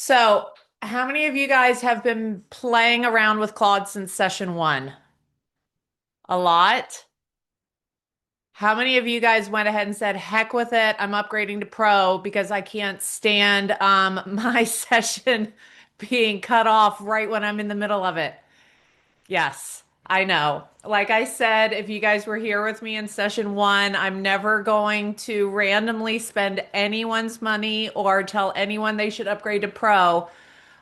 So, how many of you guys have been playing around with Claude since session one? A lot. How many of you guys went ahead and said, heck with it, I'm upgrading to pro because I can't stand my session being cut off right when I'm in the middle of it? Yes, I know. Like I said, if you guys were here with me in session one, I'm never going to randomly spend anyone's money or tell anyone they should upgrade to pro.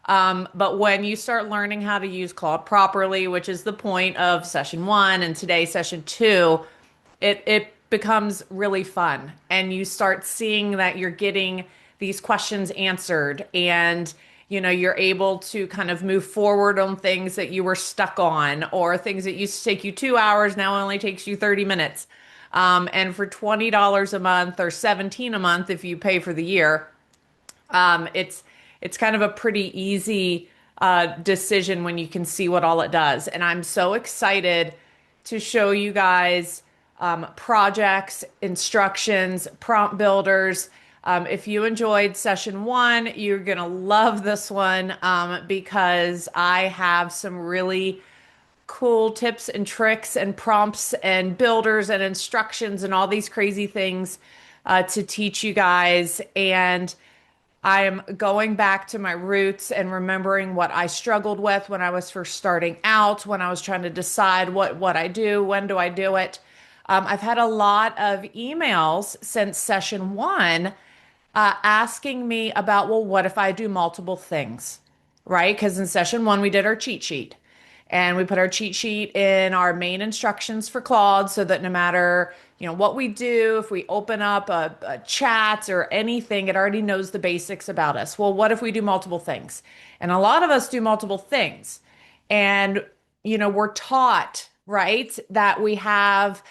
But when you start learning how to use Claude properly, which is the point of session one and today session two, it becomes really fun. And you start seeing that you're getting these questions answered and you're able to kind of move forward on things that you were stuck on or things that used to take you 2 hours now only takes you 30 minutes. And for $20 a month or 17 a month if you pay for the year, it's kind of a pretty easy decision when you can see what all it does. And I'm so excited to show you guys projects, instructions, prompt builders. If you enjoyed session one, you're gonna love this one because I have some really cool tips and tricks and prompts and builders and instructions and all these crazy things to teach you guys. And I am going back to my roots and remembering what I struggled with when I was first starting out, when I was trying to decide what I do, when do I do it. I've had a lot of emails since session one asking me about, well, what if I do multiple things, right? Because in session one, we did our cheat sheet. And we put our cheat sheet in our main instructions for Claude so that no matter, what we do, if we open up a chat or anything, it already knows the basics about us. Well, what if we do multiple things? And a lot of us do multiple things. And, we're taught, right, that we have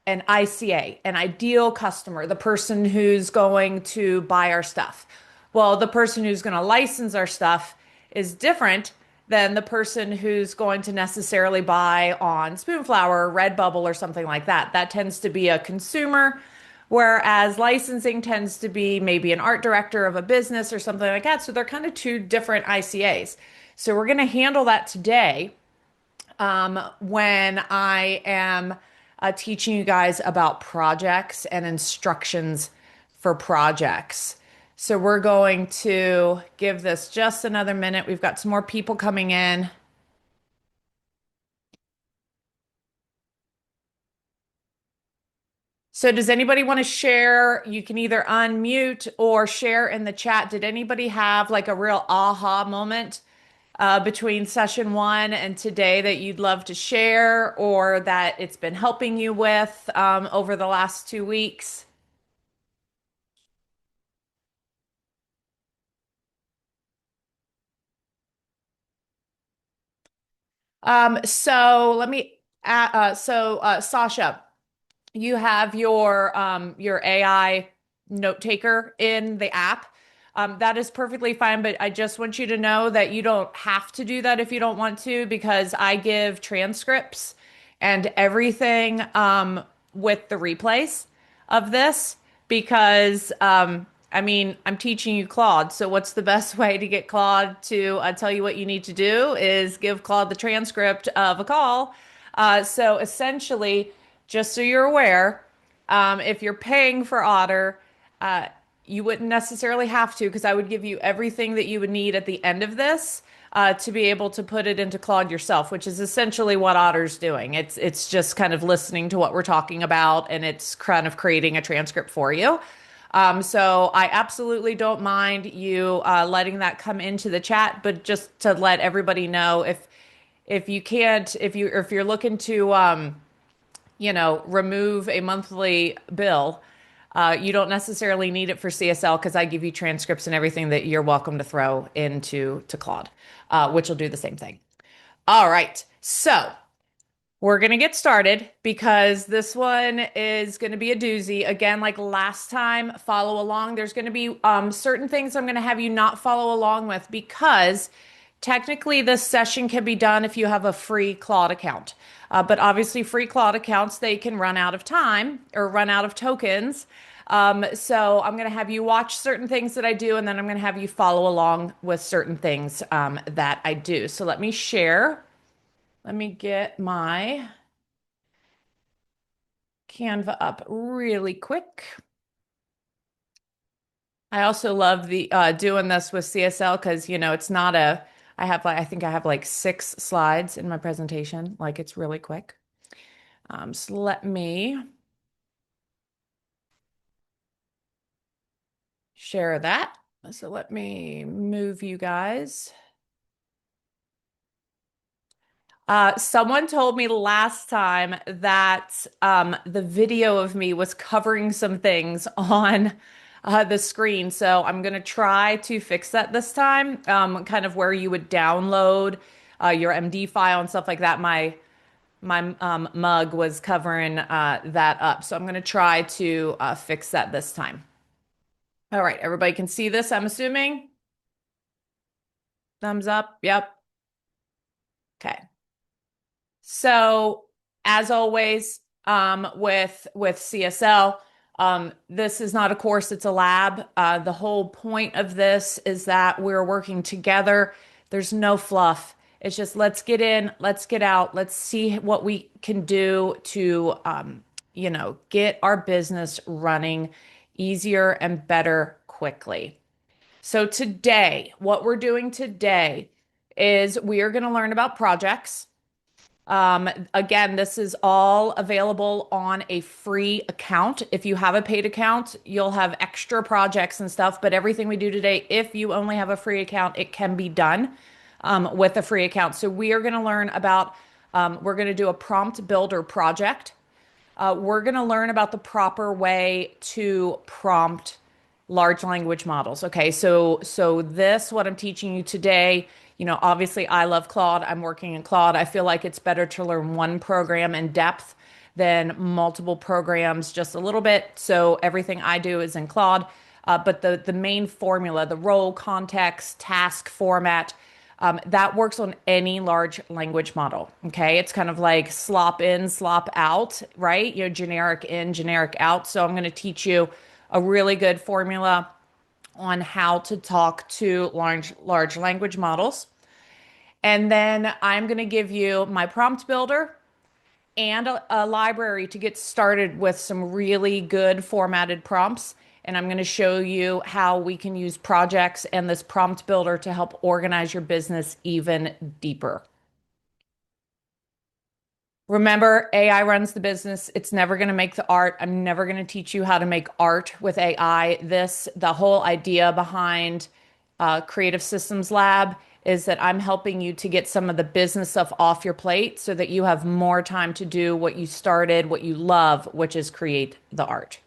an ICA, an ideal customer, the person who's going to buy our stuff. Well, the person who's going to license our stuff is different than the person who's going to necessarily buy on Spoonflower or Redbubble or something like that. That tends to be a consumer, whereas licensing tends to be maybe an art director of a business or something like that. So they're kind of two different ICAs. So we're going to handle that today when I am teaching you guys about projects and instructions for projects. So we're going to give this just another minute. We've got some more people coming in. So does anybody want to share? You can either unmute or share in the chat. Did anybody have like a real aha moment between session one and today that you'd love to share or that it's been helping you with over the last 2 weeks? So let me, Sasha, you have your AI note taker in the app. That is perfectly fine, but I just want you to know that you don't have to do that if you don't want to, because I give transcripts and everything with the replays of this because I mean, I'm teaching you Claude. So what's the best way to get Claude to tell you what you need to do is give Claude the transcript of a call. So essentially, just so you're aware, if you're paying for Otter, you wouldn't necessarily have to because I would give you everything that you would need at the end of this to be able to put it into Claude yourself, which is essentially what Otter's doing. It's just kind of listening to what we're talking about and it's kind of creating a transcript for you. So I absolutely don't mind you letting that come into the chat, but just to let everybody know if you can't if you're looking to remove a monthly bill, you don't necessarily need it for CSL because I give you transcripts and everything that you're welcome to throw into to Claude, which will do the same thing. All right, so we're going to get started because this one is going to be a doozy. Again, like last time, follow along. There's going to be certain things I'm going to have you not follow along with because technically this session can be done if you have a free Claude account. But obviously free Claude accounts, they can run out of time or run out of tokens. So I'm going to have you watch certain things that I do, and then I'm going to have you follow along with certain things that I do. So let me share. Let me get my Canva up really quick. I also love the doing this with CSL because it's not a I think I have like 6 slides in my presentation. Like it's really quick. So let me share that. So let me move you guys. Someone told me last time that the video of me was covering some things on the screen. So I'm going to try to fix that this time. Kind of where you would download your MD file and stuff like that. My mug was covering that up. So I'm going to try to fix that this time. All right, everybody can see this, I'm assuming. Thumbs up. Yep. Okay. So as always, with CSL, this is not a course, it's a lab. The whole point of this is that we're working together. There's no fluff. It's just let's get in, let's get out, let's see what we can do to get our business running easier and better quickly. So today, what we're doing today is we are going to learn about projects. Again, this is all available on a free account. If you have a paid account, you'll have extra projects and stuff, but everything we do today, if you only have a free account, it can be done with a free account. So we are going to learn about, we're going to do a prompt builder project. We're going to learn about the proper way to prompt large language models. Okay, so this, what I'm teaching you today, obviously I love Claude. I'm working in Claude. I feel like it's better to learn one program in depth than multiple programs just a little bit. So everything I do is in Claude. But the main formula, the role, context, task, format, that works on any large language model. Okay. It's kind of like slop in, slop out, right? Generic in, generic out. So I'm going to teach you a really good formula on how to talk to large language models. And then I'm going to give you my prompt builder and a library to get started with some really good formatted prompts. And I'm going to show you how we can use projects and this prompt builder to help organize your business even deeper. Remember, AI runs the business. It's never going to make the art. I'm never going to teach you how to make art with AI. The whole idea behind Creative Systems Lab is that I'm helping you to get some of the business stuff off your plate so that you have more time to do what you started, what you love, which is create the art.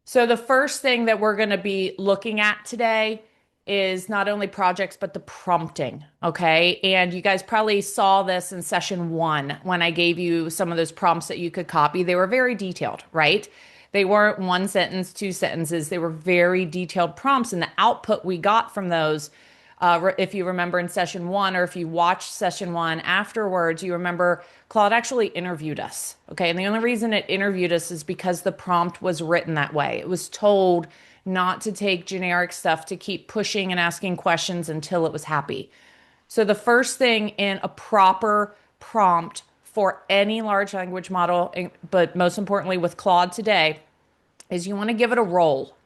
So the first thing that we're going to be looking at today is not only projects, but the prompting. Okay. And you guys probably saw this in session 1 when I gave you some of those prompts that you could copy. They were very detailed, right? They weren't 1 sentence, 2 sentences. They were very detailed prompts. And the output we got from those, if you remember in session 1, or if you watched session 1 afterwards, you remember Claude actually interviewed us. Okay. And the only reason it interviewed us is because the prompt was written that way. It was told not to take generic stuff, to keep pushing and asking questions until it was happy. So the first thing in a proper prompt for any large language model, but most importantly with Claude today, is you want to give it a role.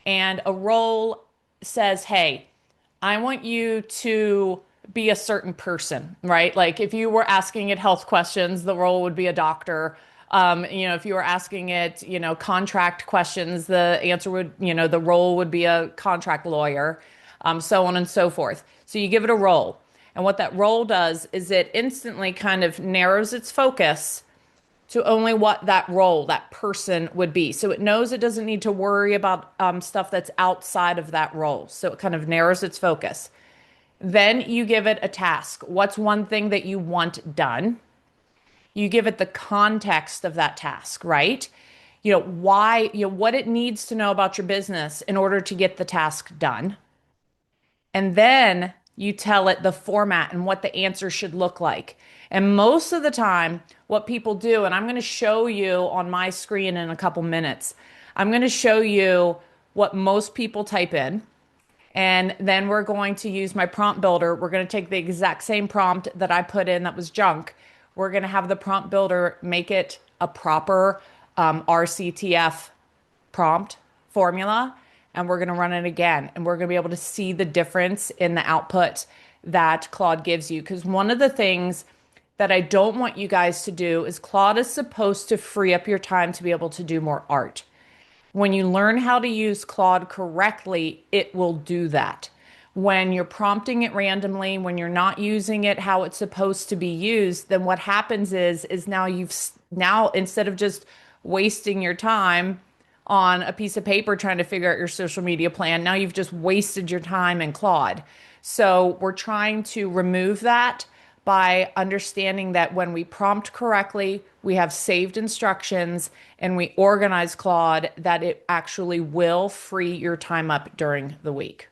And a role says, hey, I want you to be a certain person, right? Like if you were asking it health questions, the role would be a doctor. If you were asking it, contract questions, the answer would, the role would be a contract lawyer, so on and so forth. So you give it a role. And what that role does is it instantly kind of narrows its focus to only what that role, that person would be. So it knows it doesn't need to worry about stuff that's outside of that role. So it kind of narrows its focus. Then you give it a task. What's one thing that you want done? You give it the context of that task, right? Why, what it needs to know about your business in order to get the task done. And then you tell it the format and what the answer should look like. And most of the time, what people do, and I'm going to show you on my screen in a couple minutes, I'm going to show you what most people type in. And then we're going to use my prompt builder. We're going to take the exact same prompt that I put in that was junk. We're going to have the prompt builder make it a proper RCTF prompt formula, and we're going to run it again. And we're going to be able to see the difference in the output that Claude gives you. Because one of the things that I don't want you guys to do is Claude is supposed to free up your time to be able to do more art. When you learn how to use Claude correctly, it will do that. When you're prompting it randomly, when you're not using it how it's supposed to be used, then what happens is now instead of just wasting your time on a piece of paper trying to figure out your social media plan, now you've just wasted your time in Claude. So we're trying to remove that by understanding that when we prompt correctly, we have saved instructions and we organize Claude, that it actually will free your time up during the week.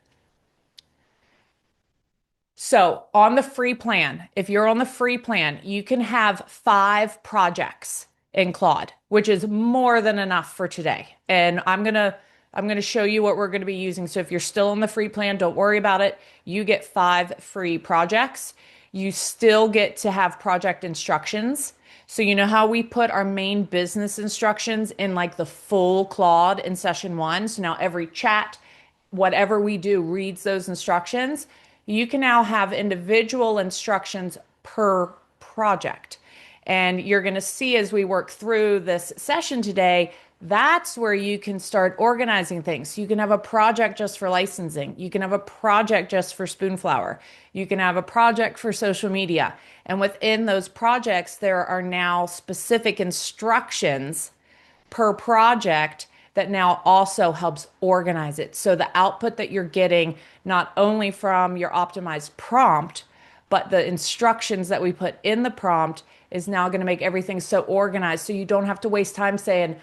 So on the free plan, if you're on the free plan, you can have 5 projects in Claude, which is more than enough for today. And I'm gonna show you what we're gonna be using. So if you're still on the free plan, don't worry about it. You get 5 free projects. You still get to have project instructions. So you know how we put our main business instructions in like the full Claude in session 1? So now every chat, whatever we do, reads those instructions. You can now have individual instructions per project. And you're going to see as we work through this session today, that's where you can start organizing things. You can have a project just for licensing. You can have a project just for Spoonflower. You can have a project for social media. And within those projects, there are now specific instructions per project that now also helps organize it. So the output that you're getting, not only from your optimized prompt, but the instructions that we put in the prompt is now going to make everything so organized. So you don't have to waste time saying,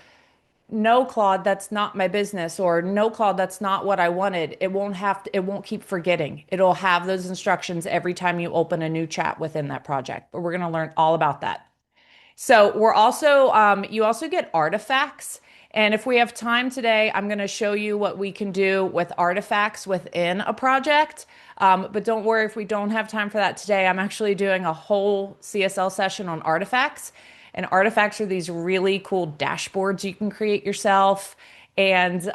no, Claude, that's not my business, or no, Claude, that's not what I wanted. It won't keep forgetting. It'll have those instructions every time you open a new chat within that project. But we're going to learn all about that. So you also get artifacts. And if we have time today, I'm going to show you what we can do with artifacts within a project. But don't worry if we don't have time for that today. I'm actually doing a whole CSL session on artifacts. And artifacts are these really cool dashboards you can create yourself, and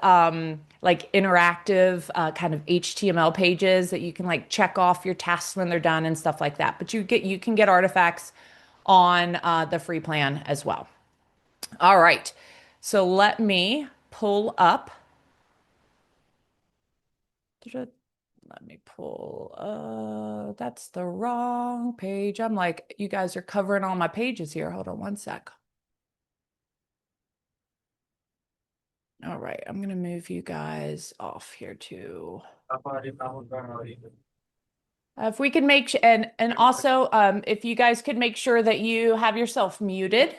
like interactive kind of HTML pages that you can like check off your tasks when they're done and stuff like that. But you can get artifacts on the free plan as well. All right. So let me pull up. Let me pull. That's the wrong page. I'm like, you guys are covering all my pages here. Hold on one sec. All right. I'm going to move you guys off here too. If we can and also if you guys could make sure that you have yourself muted.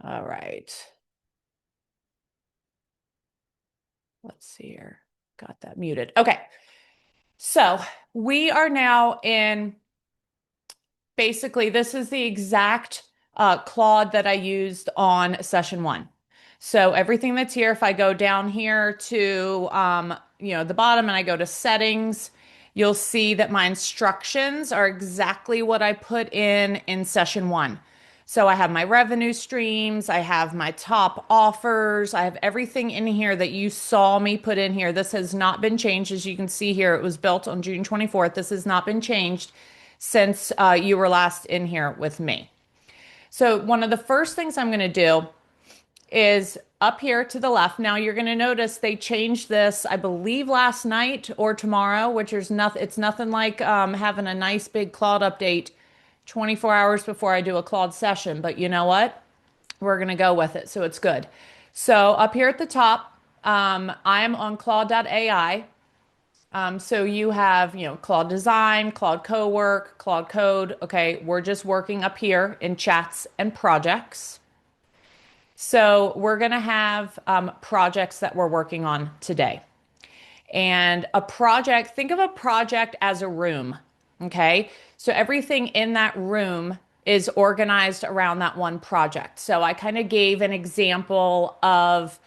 All right. Let's see here. Got that muted. Okay. So we are now in, basically, this is the exact Claude that I used on session 1. So everything that's here, if I go down here to, the bottom and I go to settings, you'll see that my instructions are exactly what I put in session 1. So I have my revenue streams, I have my top offers, I have everything in here that you saw me put in here. This has not been changed. As you can see here, it was built on June 24th. This has not been changed since you were last in here with me. So one of the first things I'm going to do is up here to the left. Now you're going to notice they changed this, I believe last night or tomorrow, which is nothing. It's nothing like having a nice big Claude update 24 hours before I do a Claude session. But you know what? We're going to go with it. So it's good. So up here at the top, I am on Claude.ai. So you have, Claude Design, Claude Cowork, Claude Code. Okay, we're just working up here in chats and projects. So we're going to have projects that we're working on today. And a project, think of a project as a room. Okay. So everything in that room is organized around that one project. So I kind of gave an example of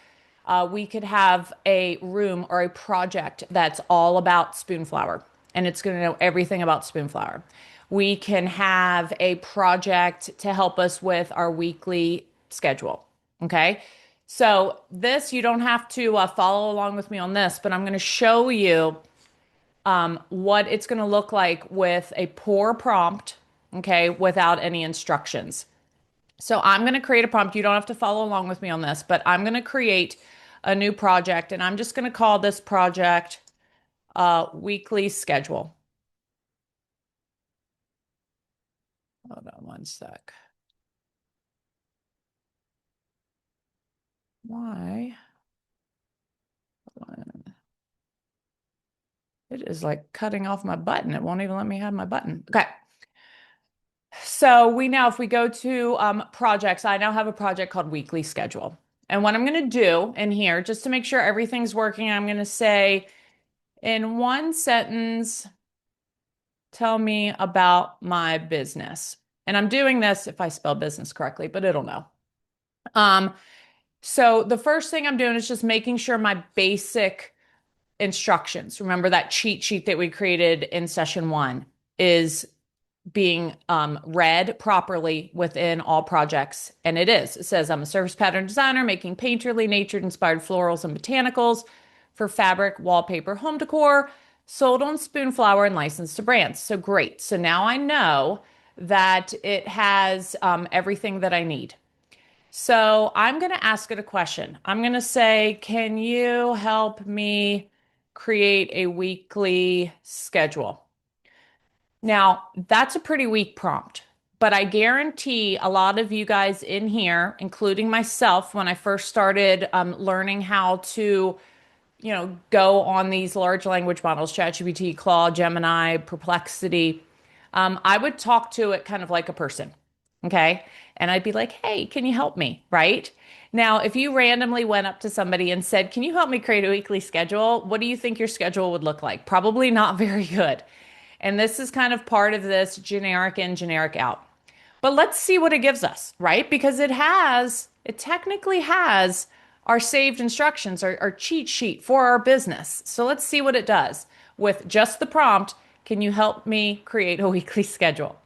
we could have a room or a project that's all about spoon flour, and it's going to know everything about spoon flour. We can have a project to help us with our weekly schedule. Okay. So this, you don't have to follow along with me on this, but I'm going to show you what it's going to look like with a poor prompt, okay, without any instructions. So I'm going to create a prompt. You don't have to follow along with me on this, but I'm going to create a new project, and I'm just going to call this project weekly schedule. Hold on one sec. Why? It is like cutting off my button. It won't even let me have my button. Okay. So we now, if we go to projects, I now have a project called weekly schedule. And what I'm going to do in here, just to make sure everything's working, I'm going to say in one sentence, tell me about my business. And I'm doing this if I spell business correctly, but it'll know. Um, so the first thing I'm doing is just making sure my basic instructions, remember that cheat sheet that we created in session one, is being read properly within all projects. And it is. It says, I'm a service pattern designer making painterly, nature-inspired florals and botanicals for fabric, wallpaper, home decor, sold on spoon flour and licensed to brands. So great. So now I know that it has everything that I need. So I'm going to ask it a question. I'm going to say, can you help me create a weekly schedule? Now, that's a pretty weak prompt, but I guarantee a lot of you guys in here, including myself, when I first started learning how to, go on these large language models, ChatGPT, Claude, Gemini, Perplexity, I would talk to it kind of like a person. Okay. And I'd be like, hey, can you help me? Right. Now, if you randomly went up to somebody and said, can you help me create a weekly schedule? What do you think your schedule would look like? Probably not very good. And this is kind of part of this generic in, generic out. But let's see what it gives us, right? Because it technically has our saved instructions, our cheat sheet for our business. So let's see what it does with just the prompt. Can you help me create a weekly schedule?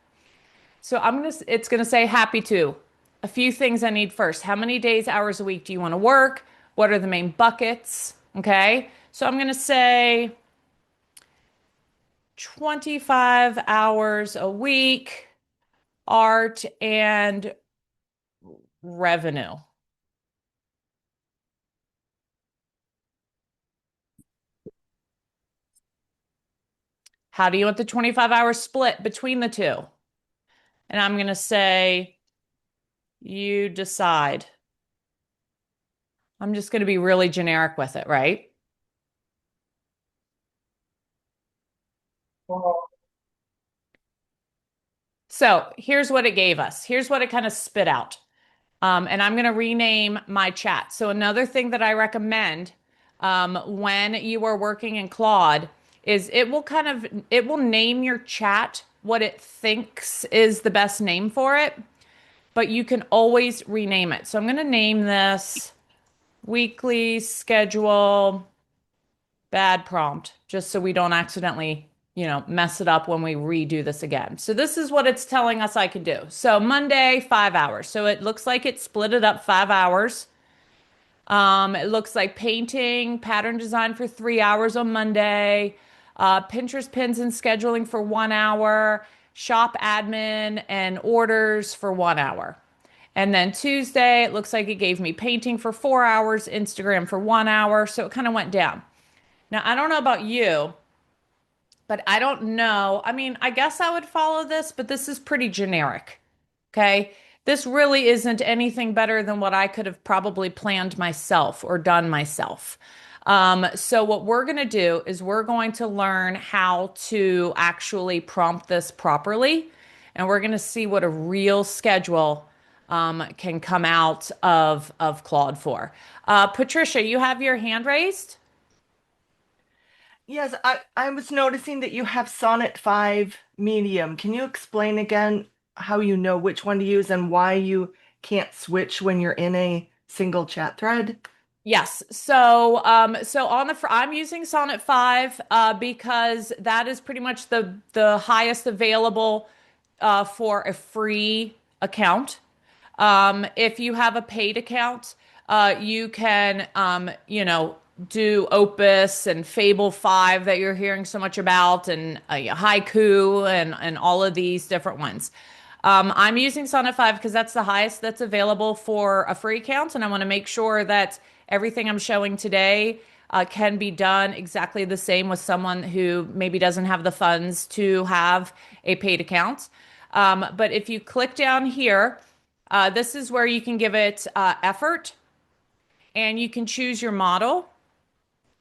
So it's gonna say happy to. A few things I need first. How many days, hours a week do you want to work? What are the main buckets? Okay. So I'm gonna say 25 hours a week, art and revenue. How do you want the 25 hours split between the two? And I'm going to say, you decide. I'm just going to be really generic with it, right? So here's what it gave us. Here's what it kind of spit out. And I'm going to rename my chat. So another thing that I recommend when you are working in Claude is it will name your chat what it thinks is the best name for it, but you can always rename it. So I'm going to name this weekly schedule bad prompt, just so we don't accidentally, mess it up when we redo this again. So this is what it's telling us I can do. So Monday, 5 hours. So it looks like it split it up 5 hours. It looks like painting, pattern design for 3 hours on Monday, Pinterest pins and scheduling for 1 hour, shop admin and orders for 1 hour. And then Tuesday, it looks like it gave me painting for 4 hours, Instagram for 1 hour. So it kind of went down. Now, I don't know about you, but I don't know. I mean, I guess I would follow this, but this is pretty generic. Okay. This really isn't anything better than what I could have probably planned myself or done myself. So what we're going to do is we're going to learn how to actually prompt this properly. And we're going to see what a real schedule can come out of Claude for. Patricia, you have your hand raised? Yes, I was noticing that you have Sonnet 5 Medium. Can you explain again how you know which one to use and why you can't switch when you're in a single chat thread? Yes. So I'm using Sonnet 5 because that is pretty much the highest available for a free account. If you have a paid account, you can do Opus and Fable 5 that you're hearing so much about, and Haiku and all of these different ones. I'm using Sonnet 5 because that's the highest that's available for a free account, and I want to make sure that everything I'm showing today can be done exactly the same with someone who maybe doesn't have the funds to have a paid account. But if you click down here, this is where you can give it effort, and you can choose your model.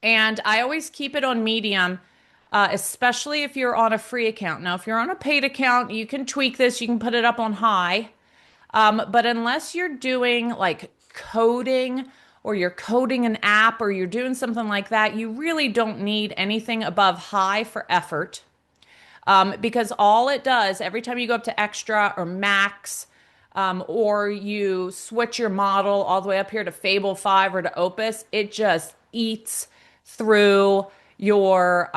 And I always keep it on medium, especially if you're on a free account. Now, if you're on a paid account, you can tweak this, you can put it up on high. But unless you're doing like coding or you're coding an app or you're doing something like that, you really don't need anything above high for effort. Because all it does, every time you go up to extra or max, or you switch your model all the way up here to Fable 5 or to Opus, it just eats through your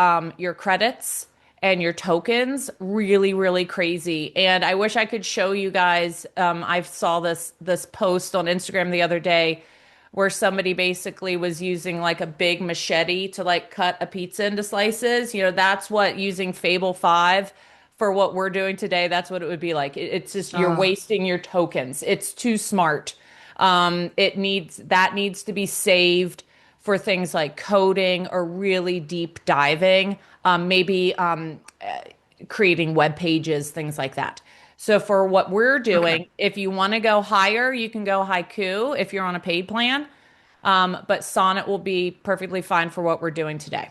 credits and your tokens really, really crazy. And I wish I could show you guys. I saw this post on Instagram the other day where somebody basically was using like a big machete to like cut a pizza into slices. That's what using Fable 5 for what we're doing today, that's what it would be like. It's just you're Uh, wasting your tokens. It's too smart. That needs to be saved for things like coding or really deep diving, maybe creating web pages, things like that. So for what we're okay. doing, if you want to go higher, you can go Haiku if you're on a paid plan. But Sonnet will be perfectly fine for what we're doing today.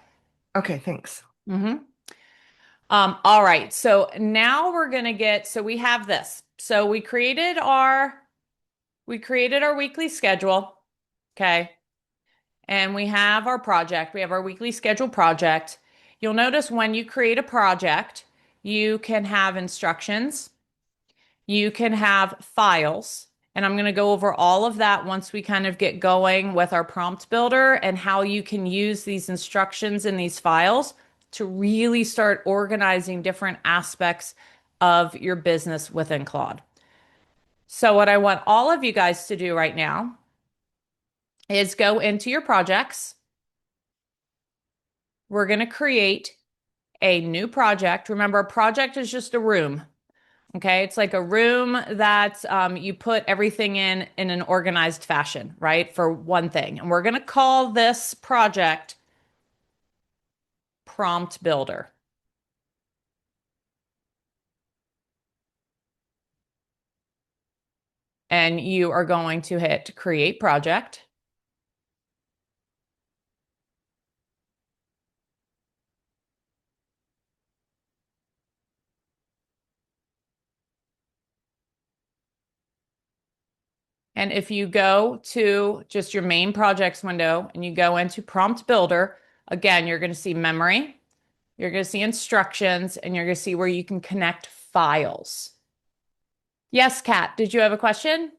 Okay, thanks. Hmm. All right. So now we're gonna so we have this. So we created our weekly schedule. Okay. And we have our project. We have our weekly schedule project. You'll notice when you create a project, you can have instructions, you can have files, and I'm going to go over all of that once we kind of get going with our prompt builder and how you can use these instructions in these files to really start organizing different aspects of your business within Claude. So, what I want all of you guys to do right now is go into your projects. We're going to create a new project. Remember, a project is just a room. Okay, it's like a room that you put everything in an organized fashion, right? For one thing. And we're going to call this project Prompt Builder. And you are going to hit Create Project. And if you go to just your main projects window and you go into Prompt Builder, again, you're going to see memory, you're going to see instructions, and you're going to see where you can connect files. Yes, Kat, did you have a question?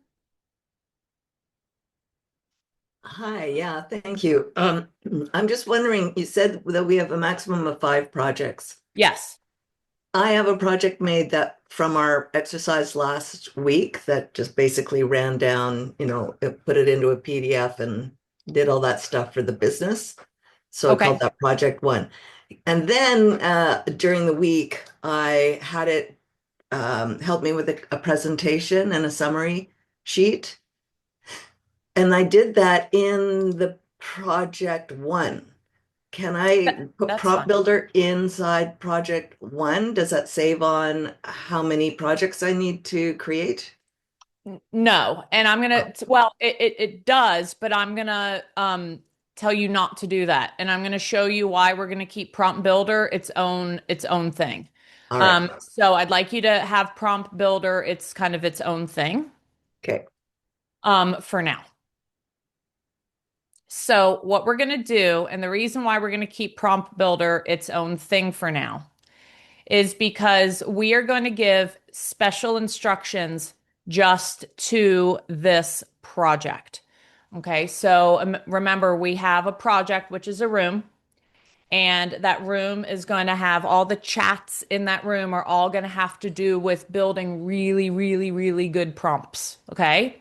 Hi, yeah, thank you. I'm just wondering, you said that we have a maximum of 5 projects. Yes. I have a project made that from our exercise last week that just basically ran down, put it into a PDF and did all that stuff for the business. So I called Okay. that project one. And then during the week, I had it help me with a presentation and a summary sheet. And I did that in the project one. Can I put That's prompt fine. builder inside project one? Does that save on how many projects I need to create? No, and I'm Oh, gonna, well, it does, but I'm gonna tell you not to do that. And I'm gonna show you why we're gonna keep Prompt Builder its own thing. all right. So I'd like you to have Prompt Builder, it's kind of its own thing. Okay. for now. So what we're going to do, and the reason why we're going to keep Prompt Builder its own thing for now, is because we are going to give special instructions just to this project. Okay, so remember, we have a project, which is a room, and that room is going to have all the chats in that room are all going to have to do with building really, really, really good prompts. Okay.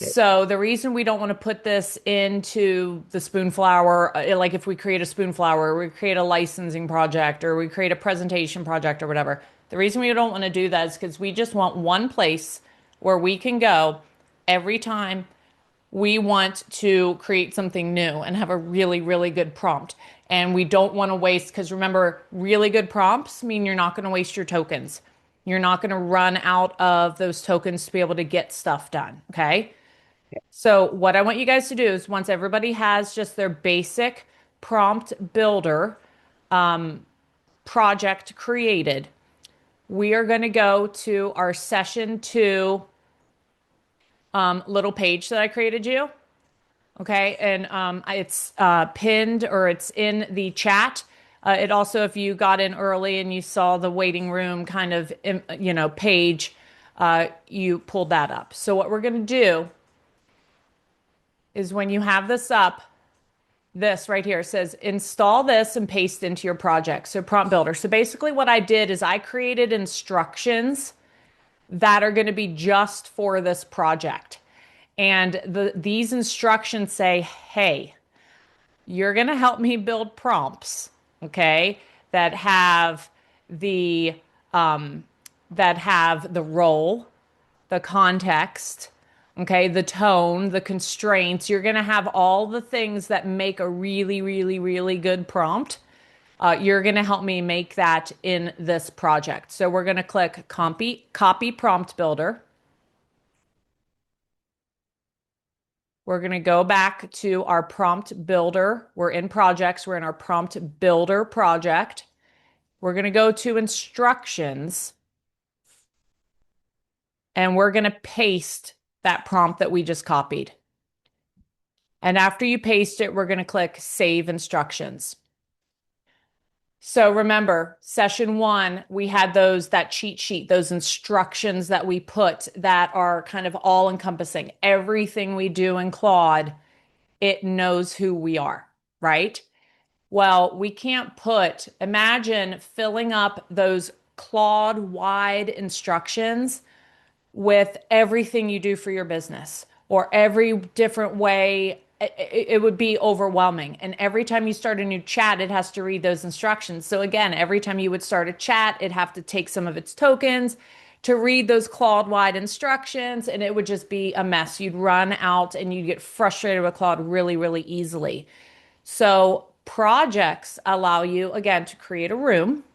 Okay. So the reason we don't want to put this into the Spoonflower, like if we create a Spoonflower, or we create a licensing project, or we create a presentation project or whatever, the reason we don't want to do that is because we just want one place where we can go every time we want to create something new and have a really, really good prompt. And we don't want to waste, because remember, really good prompts mean you're not going to waste your tokens. You're not going to run out of those tokens to be able to get stuff done. Okay. So, what I want you guys to do is once everybody has just their basic prompt builder project created, we are going to go to our session 2 little page that I created you. Okay, and it's pinned or it's in the chat. It also, if you got in early and you saw the waiting room kind of, page, you pulled that up. So what we're going to do is when you have this up, this right here says install this and paste into your project. So prompt builder. So basically what I did is I created instructions that are going to be just for this project. And these instructions say, hey, you're going to help me build prompts, okay, that have the role, the context, okay, the tone, the constraints. You're going to have all the things that make a really, really, really good prompt. You're going to help me make that in this project. So we're going to click copy prompt builder. We're going to go back to our prompt builder. We're in projects. We're in our prompt builder project. We're going to go to instructions and we're going to paste that prompt that we just copied. And after you paste it, we're going to click save instructions. So remember, session 1, we had that cheat sheet, those instructions that we put that are kind of all encompassing. Everything we do in Claude, it knows who we are, right? Well, we can't imagine filling up those Claude wide instructions with everything you do for your business or every different way. It would be overwhelming. And every time you start a new chat, it has to read those instructions. So again, every time you would start a chat, it'd have to take some of its tokens to read those Claude wide instructions, and it would just be a mess. You'd run out and you'd get frustrated with Claude really, really easily. So projects allow you, again, to create a room.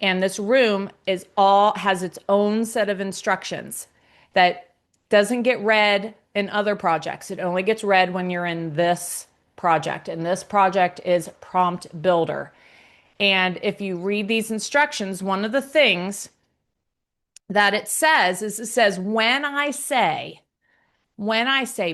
And this room has its own set of instructions that doesn't get read in other projects. It only gets read when you're in this project. And this project is Prompt Builder. And if you read these instructions, one of the things that it says is when I say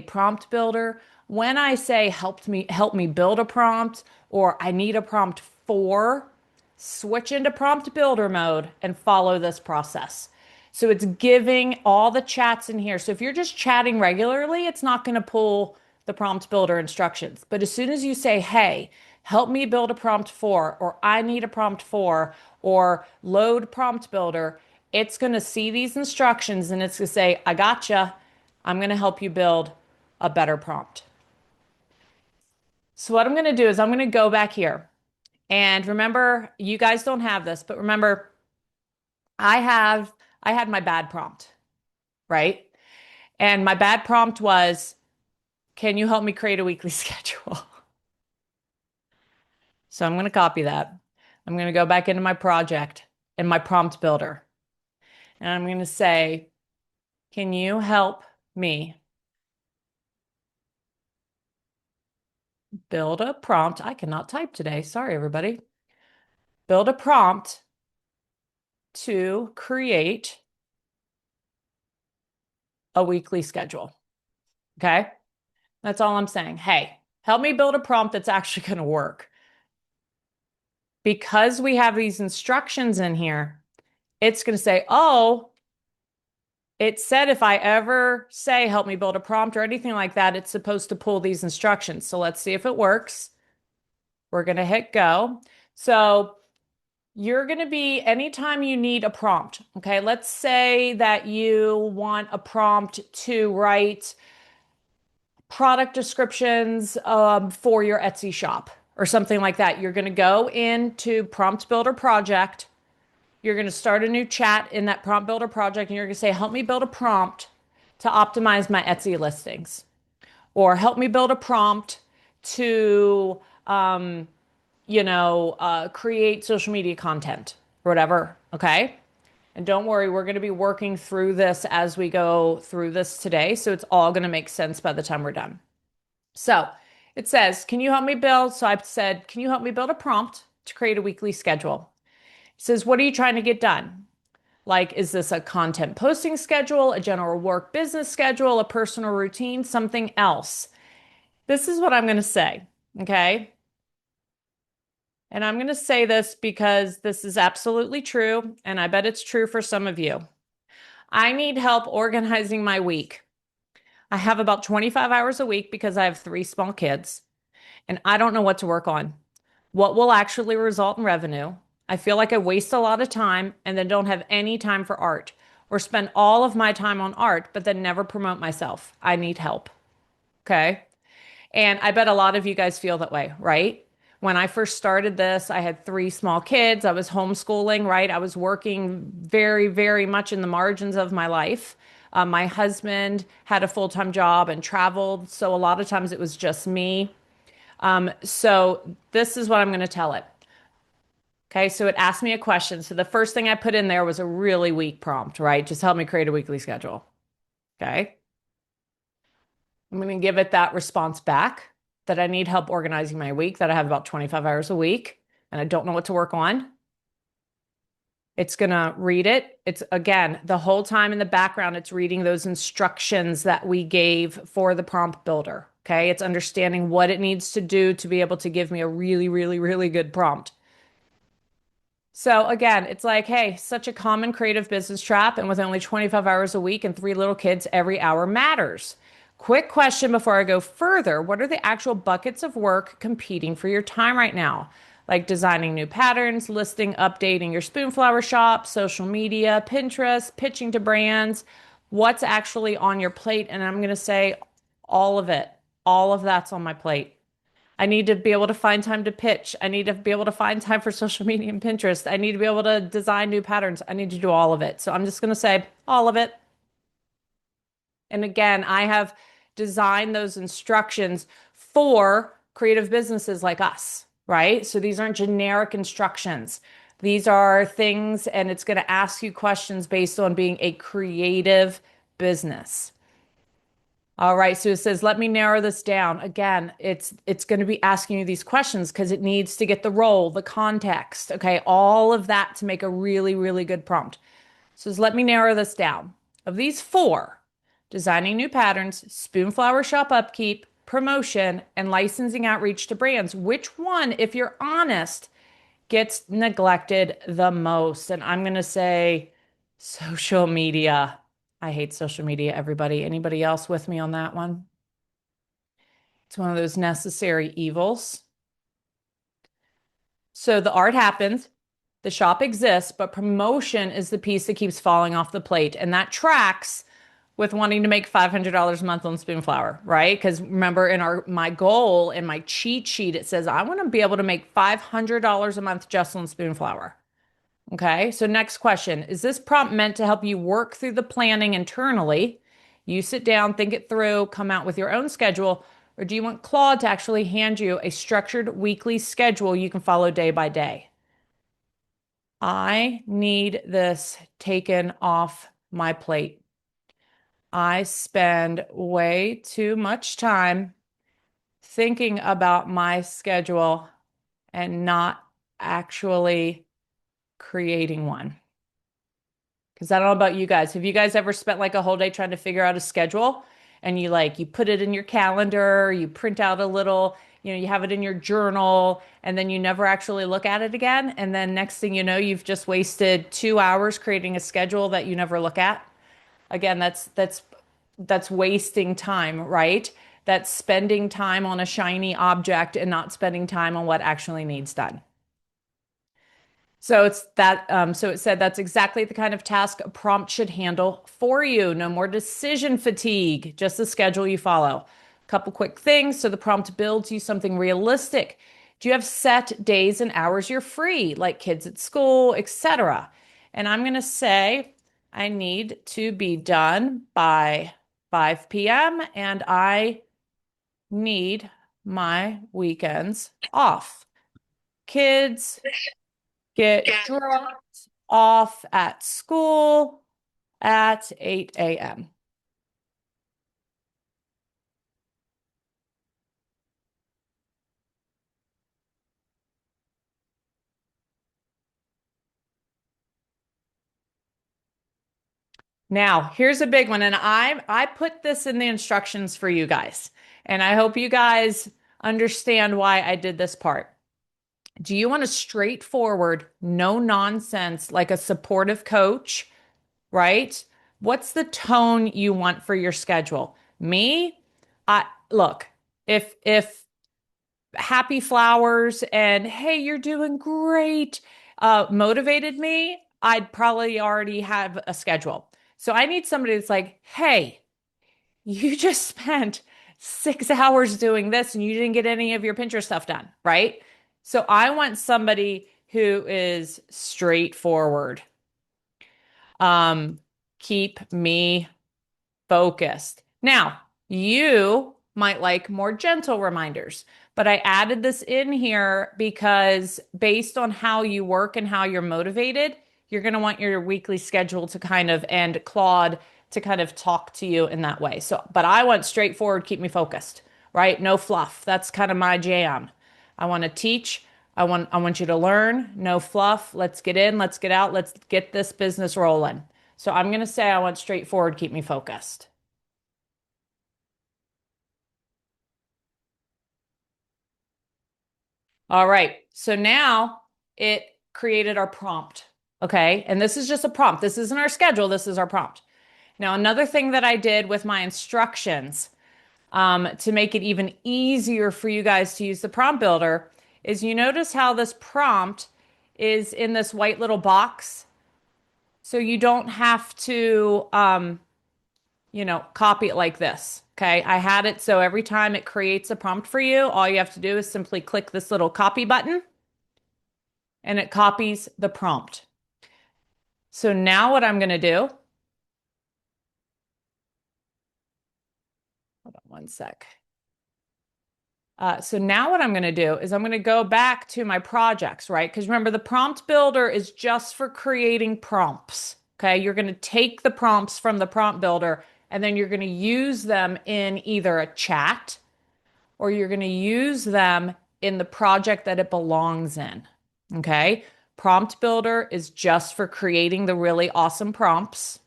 prompt builder, when I say help me build a prompt, or I need a prompt for, switch into prompt builder mode and follow this process. So it's giving all the chats in here. So if you're just chatting regularly, it's not going to pull the prompt builder instructions. But as soon as you say, hey, help me build a prompt for, or I need a prompt for, or load prompt builder, it's going to see these instructions and it's going to say, I gotcha. I'm going to help you build a better prompt. So what I'm going to do is I'm going to go back here. And remember, you guys don't have this, but remember, I had my bad prompt, right? And my bad prompt was, can you help me create a weekly schedule? So I'm going to copy that. I'm going to go back into my project and my prompt builder. And I'm going to say, can you help me build a prompt? I cannot type today. Sorry, everybody. Build a prompt to create a weekly schedule. Okay. That's all I'm saying. Hey, help me build a prompt that's actually going to work. Because we have these instructions in here, it's going to say, oh, it said if I ever say, help me build a prompt or anything like that, it's supposed to pull these instructions. So let's see if it works. We're going to hit go. So you're going to be, anytime you need a prompt, okay, let's say that you want a prompt to write product descriptions for your Etsy shop or something like that. You're going to go into Prompt Builder Project. You're going to start a new chat in that Prompt Builder Project, and you're going to say, help me build a prompt to optimize my Etsy listings, or help me build a prompt to, create social media content or whatever. Okay. And don't worry, we're going to be working through this as we go through this today. So it's all going to make sense by the time we're done. So it says, can you help me build? So I've said, can you help me build a prompt to create a weekly schedule? It says, what are you trying to get done? Like, is this a content posting schedule, a general work business schedule, a personal routine, something else? This is what I'm going to say. Okay. And I'm going to say this because this is absolutely true. And I bet it's true for some of you. I need help organizing my week. I have about 25 hours a week because I have 3 small kids, and I don't know what to work on. What will actually result in revenue? I feel like I waste a lot of time and then don't have any time for art, or spend all of my time on art, but then never promote myself. I need help. Okay. And I bet a lot of you guys feel that way, right? When I first started this, I had 3 small kids. I was homeschooling, right? I was working very, very much in the margins of my life. My husband had a full-time job and traveled. So a lot of times it was just me. So this is what I'm going to tell it. Okay, so it asked me a question. So the first thing I put in there was a really weak prompt, right? Just help me create a weekly schedule. Okay. I'm going to give it that response back that I need help organizing my week, that I have about 25 hours a week and I don't know what to work on. It's going to read it. It's, again, the whole time in the background, it's reading those instructions that we gave for the prompt builder. Okay. It's understanding what it needs to do to be able to give me a really, really, really good prompt. So again, it's like, hey, such a common creative business trap. And with only 25 hours a week and 3 little kids, every hour matters. Quick question before I go further. What are the actual buckets of work competing for your time right now? Like designing new patterns, listing, updating your Spoonflower shop, social media, Pinterest, pitching to brands. What's actually on your plate? And I'm going to say all of it. All of that's on my plate. I need to be able to find time to pitch. I need to be able to find time for social media and Pinterest. I need to be able to design new patterns. I need to do all of it. So I'm just going to say all of it. And again, I have designed those instructions for creative businesses like us, right? So these aren't generic instructions. These are things, and it's going to ask you questions based on being a creative business. All right, so it says, let me narrow this down. Again, it's going to be asking you these questions because it needs to get the role, the context, okay, all of that to make a really, really good prompt. So let me narrow this down. Of these 4, designing new patterns, Spoonflower shop upkeep, promotion, and licensing outreach to brands, which one, if you're honest, gets neglected the most? And I'm going to say social media. I hate social media, everybody. Anybody else with me on that one? It's one of those necessary evils. So the art happens, the shop exists, but promotion is the piece that keeps falling off the plate. And that tracks with wanting to make $500 a month on Spoonflower, right? Because remember, in my goal, in my cheat sheet, it says I want to be able to make $500 a month just on Spoonflower. Okay, so next question. Is this prompt meant to help you work through the planning internally? You sit down, think it through, come out with your own schedule, or do you want Claude to actually hand you a structured weekly schedule you can follow day by day? I need this taken off my plate. I spend way too much time thinking about my schedule and not actually creating one. Because I don't know about you guys. Have you guys ever spent like a whole day trying to figure out a schedule and you put it in your calendar, you print out a little, you have it in your journal and then you never actually look at it again. And then next thing you know, you've just wasted 2 hours creating a schedule that you never look at. Again, that's wasting time, right? That's spending time on a shiny object and not spending time on what actually needs done. So it's that, so it said that's exactly the kind of task a prompt should handle for you. No more decision fatigue, just the schedule you follow. A couple quick things. So the prompt builds you something realistic. Do you have set days and hours you're free, like kids at school, etc.? And I'm going to say I need to be done by 5 p.m. and I need my weekends off. Kids get dropped off at school at 8 a.m. Now, here's a big one, and I put this in the instructions for you guys, and I hope you guys understand why I did this part. Do you want a straightforward, no nonsense, like a supportive coach, right? What's the tone you want for your schedule? Me, I look, if happy flowers and hey, you're doing great, motivated me, I'd probably already have a schedule. So I need somebody that's like, hey, you just spent 6 hours doing this and you didn't get any of your Pinterest stuff done, right? So I want somebody who is straightforward. Um, Keep me focused. Now, you might like more gentle reminders, but I added this in here because based on how you work and how you're motivated, you're going to want your weekly schedule to kind of, and Claude to kind of talk to you in that way. So, but I want straightforward, keep me focused, right? No fluff. That's kind of my jam. I want to teach. I want you to learn, no fluff. Let's get in, let's get out, let's get this business rolling. So I'm going to say I want straightforward, keep me focused. All right. So now it created our prompt. Okay. And this is just a prompt. This isn't our schedule. This is our prompt. Now, another thing that I did with my instructions to make it even easier for you guys to use the prompt builder is you notice how this prompt is in this white little box. So you don't have to, copy it like this. Okay. I had it so every time it creates a prompt for you, all you have to do is simply click this little copy button and it copies the prompt. So now what I'm going to do, hold on one sec. So now what I'm going to do is I'm going to go back to my projects, right? Because remember, the prompt builder is just for creating prompts. Okay. You're going to take the prompts from the prompt builder and then you're going to use them in either a chat or you're going to use them in the project that it belongs in. Okay. Prompt builder is just for creating the really awesome prompts.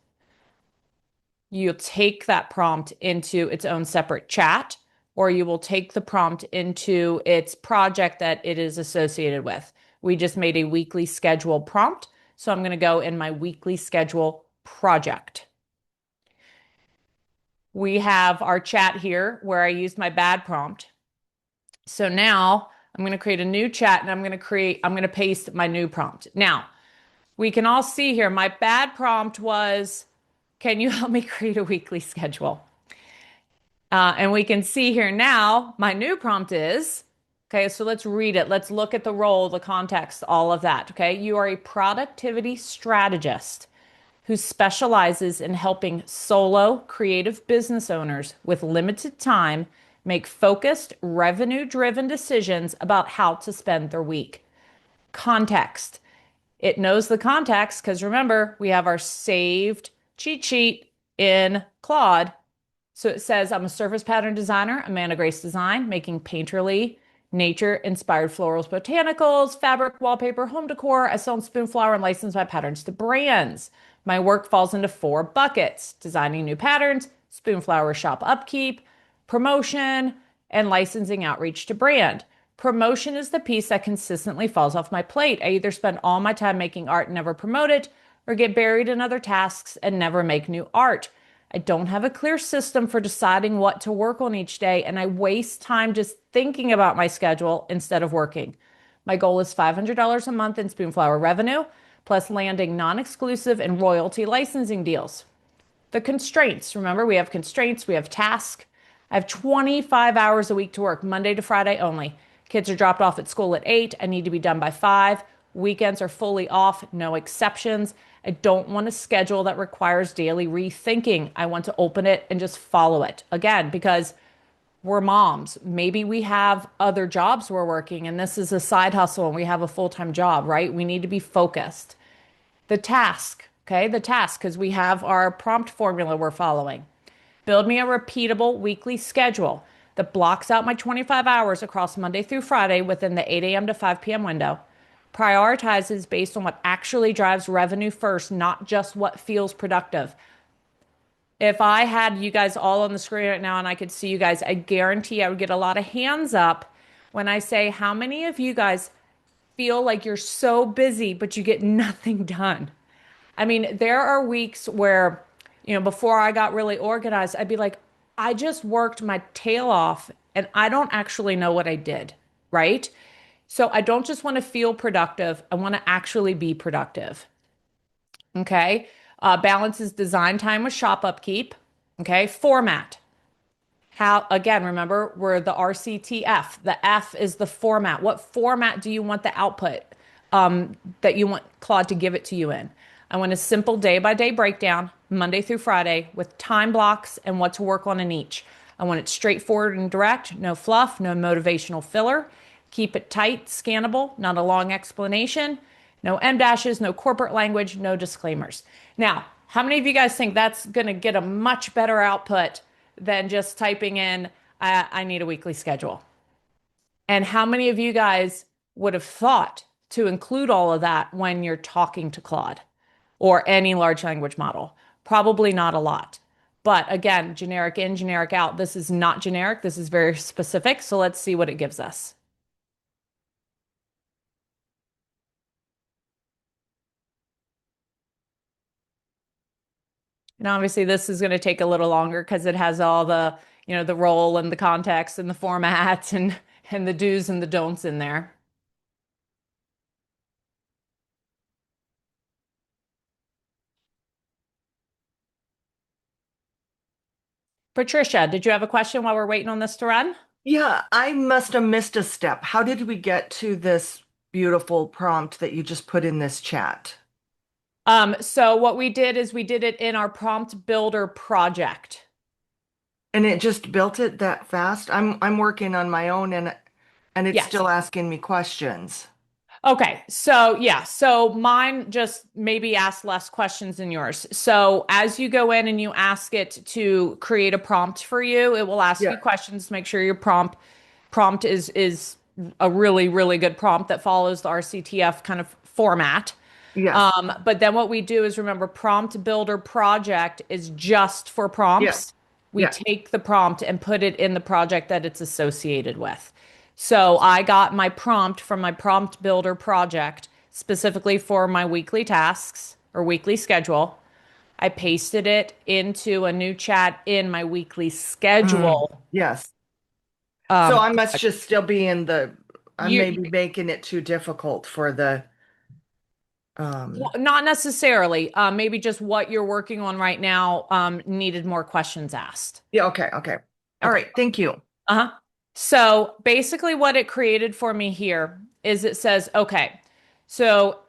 You'll take that prompt into its own separate chat, or you will take the prompt into its project that it is associated with. We just made a weekly schedule prompt. So I'm going to go in my weekly schedule project. We have our chat here where I used my bad prompt. So now I'm going to create a new chat and I'm going to paste my new prompt. Now we can all see here, my bad prompt was, can you help me create a weekly schedule? And we can see here now, my new prompt is, okay, so let's read it. Let's look at the role, the context, all of that. Okay. You are a productivity strategist who specializes in helping solo creative business owners with limited time make focused, revenue-driven decisions about how to spend their week. Context. It knows the context because remember, we have our saved cheat sheet in Claude. So it says, I'm a surface pattern designer, Amanda Grace Design, making painterly nature-inspired florals, botanicals, fabric, wallpaper, home decor. I sell Spoonflower and license my patterns to brands. My work falls into four buckets: designing new patterns, Spoonflower shop upkeep, promotion, and licensing outreach to brand. Promotion is the piece that consistently falls off my plate. I either spend all my time making art and never promote it, or get buried in other tasks and never make new art. I don't have a clear system for deciding what to work on each day, and I waste time just thinking about my schedule instead of working. My goal is $500 a month in Spoonflower revenue, plus landing non-exclusive and royalty licensing deals. The constraints. Remember, we have constraints, we have tasks. I have 25 hours a week to work, Monday to Friday only. Kids are dropped off at school at 8. I need to be done by 5. Weekends are fully off, no exceptions. I don't want a schedule that requires daily rethinking. I want to open it and just follow it. Again, because we're moms. Maybe we have other jobs we're working, and this is a side hustle and we have a full-time job, right? We need to be focused. The task, okay? The task, because we have our prompt formula we're following. Build me a repeatable weekly schedule that blocks out my 25 hours across Monday through Friday within the 8 a.m. to 5 p.m. window. Prioritizes based on what actually drives revenue first, not just what feels productive. If I had you guys all on the screen right now and I could see you guys, I guarantee I would get a lot of hands up when I say, how many of you guys feel like you're so busy, but you get nothing done? I mean, there are weeks where, before I got really organized, I'd be like, I just worked my tail off and I don't actually know what I did, right? So I don't just want to feel productive. I want to actually be productive. Okay. Balances design time with shop upkeep. Okay. Format. How, again, remember, we're the RCTF. The F is the format. What format do you want the output that you want Claude to give it to you in? I want a simple day-by-day breakdown, Monday through Friday, with time blocks and what to work on in each. I want it straightforward and direct, no fluff, no motivational filler. Keep it tight, scannable, not a long explanation. No M dashes, no corporate language, no disclaimers. Now, how many of you guys think that's going to get a much better output than just typing in, I need a weekly schedule? And how many of you guys would have thought to include all of that when you're talking to Claude or any large language model? Probably not a lot. But again, generic in, generic out. This is not generic. This is very specific. So let's see what it gives us. And obviously this is going to take a little longer because it has all the, the role and the context and the formats and the do's and the don'ts in there. Patricia, did you have a question while we're waiting on this to run? Yeah, I must have missed a step. How did we get to this beautiful prompt that you just put in this chat? So what we did is we did it in our prompt builder project. And it just built it that fast? I'm working on my own and it's Yes. still asking me questions. Okay, so yeah, so mine just maybe asked less questions than yours. So as you go in and you ask it to create a prompt for you, it will ask you Yeah. questions to make sure your prompt is a really, really good prompt that follows the RCTF kind of format. Yes. But then what we do is, remember, prompt builder project is just for Yeah. prompts. We Yeah. take the prompt and put it in the project that it's associated with. So I got my prompt from my prompt builder project specifically for my weekly tasks or weekly schedule. I pasted it into a new chat in my weekly schedule. Yes. So I must Project. just still be in the, I'm You, maybe making it too difficult for the, well, not necessarily. Maybe just what you're working on right now needed more questions asked. yeah, okay, okay. All Okay. right, thank you. Uh-huh. So basically, what it created for me here is it says, okay, so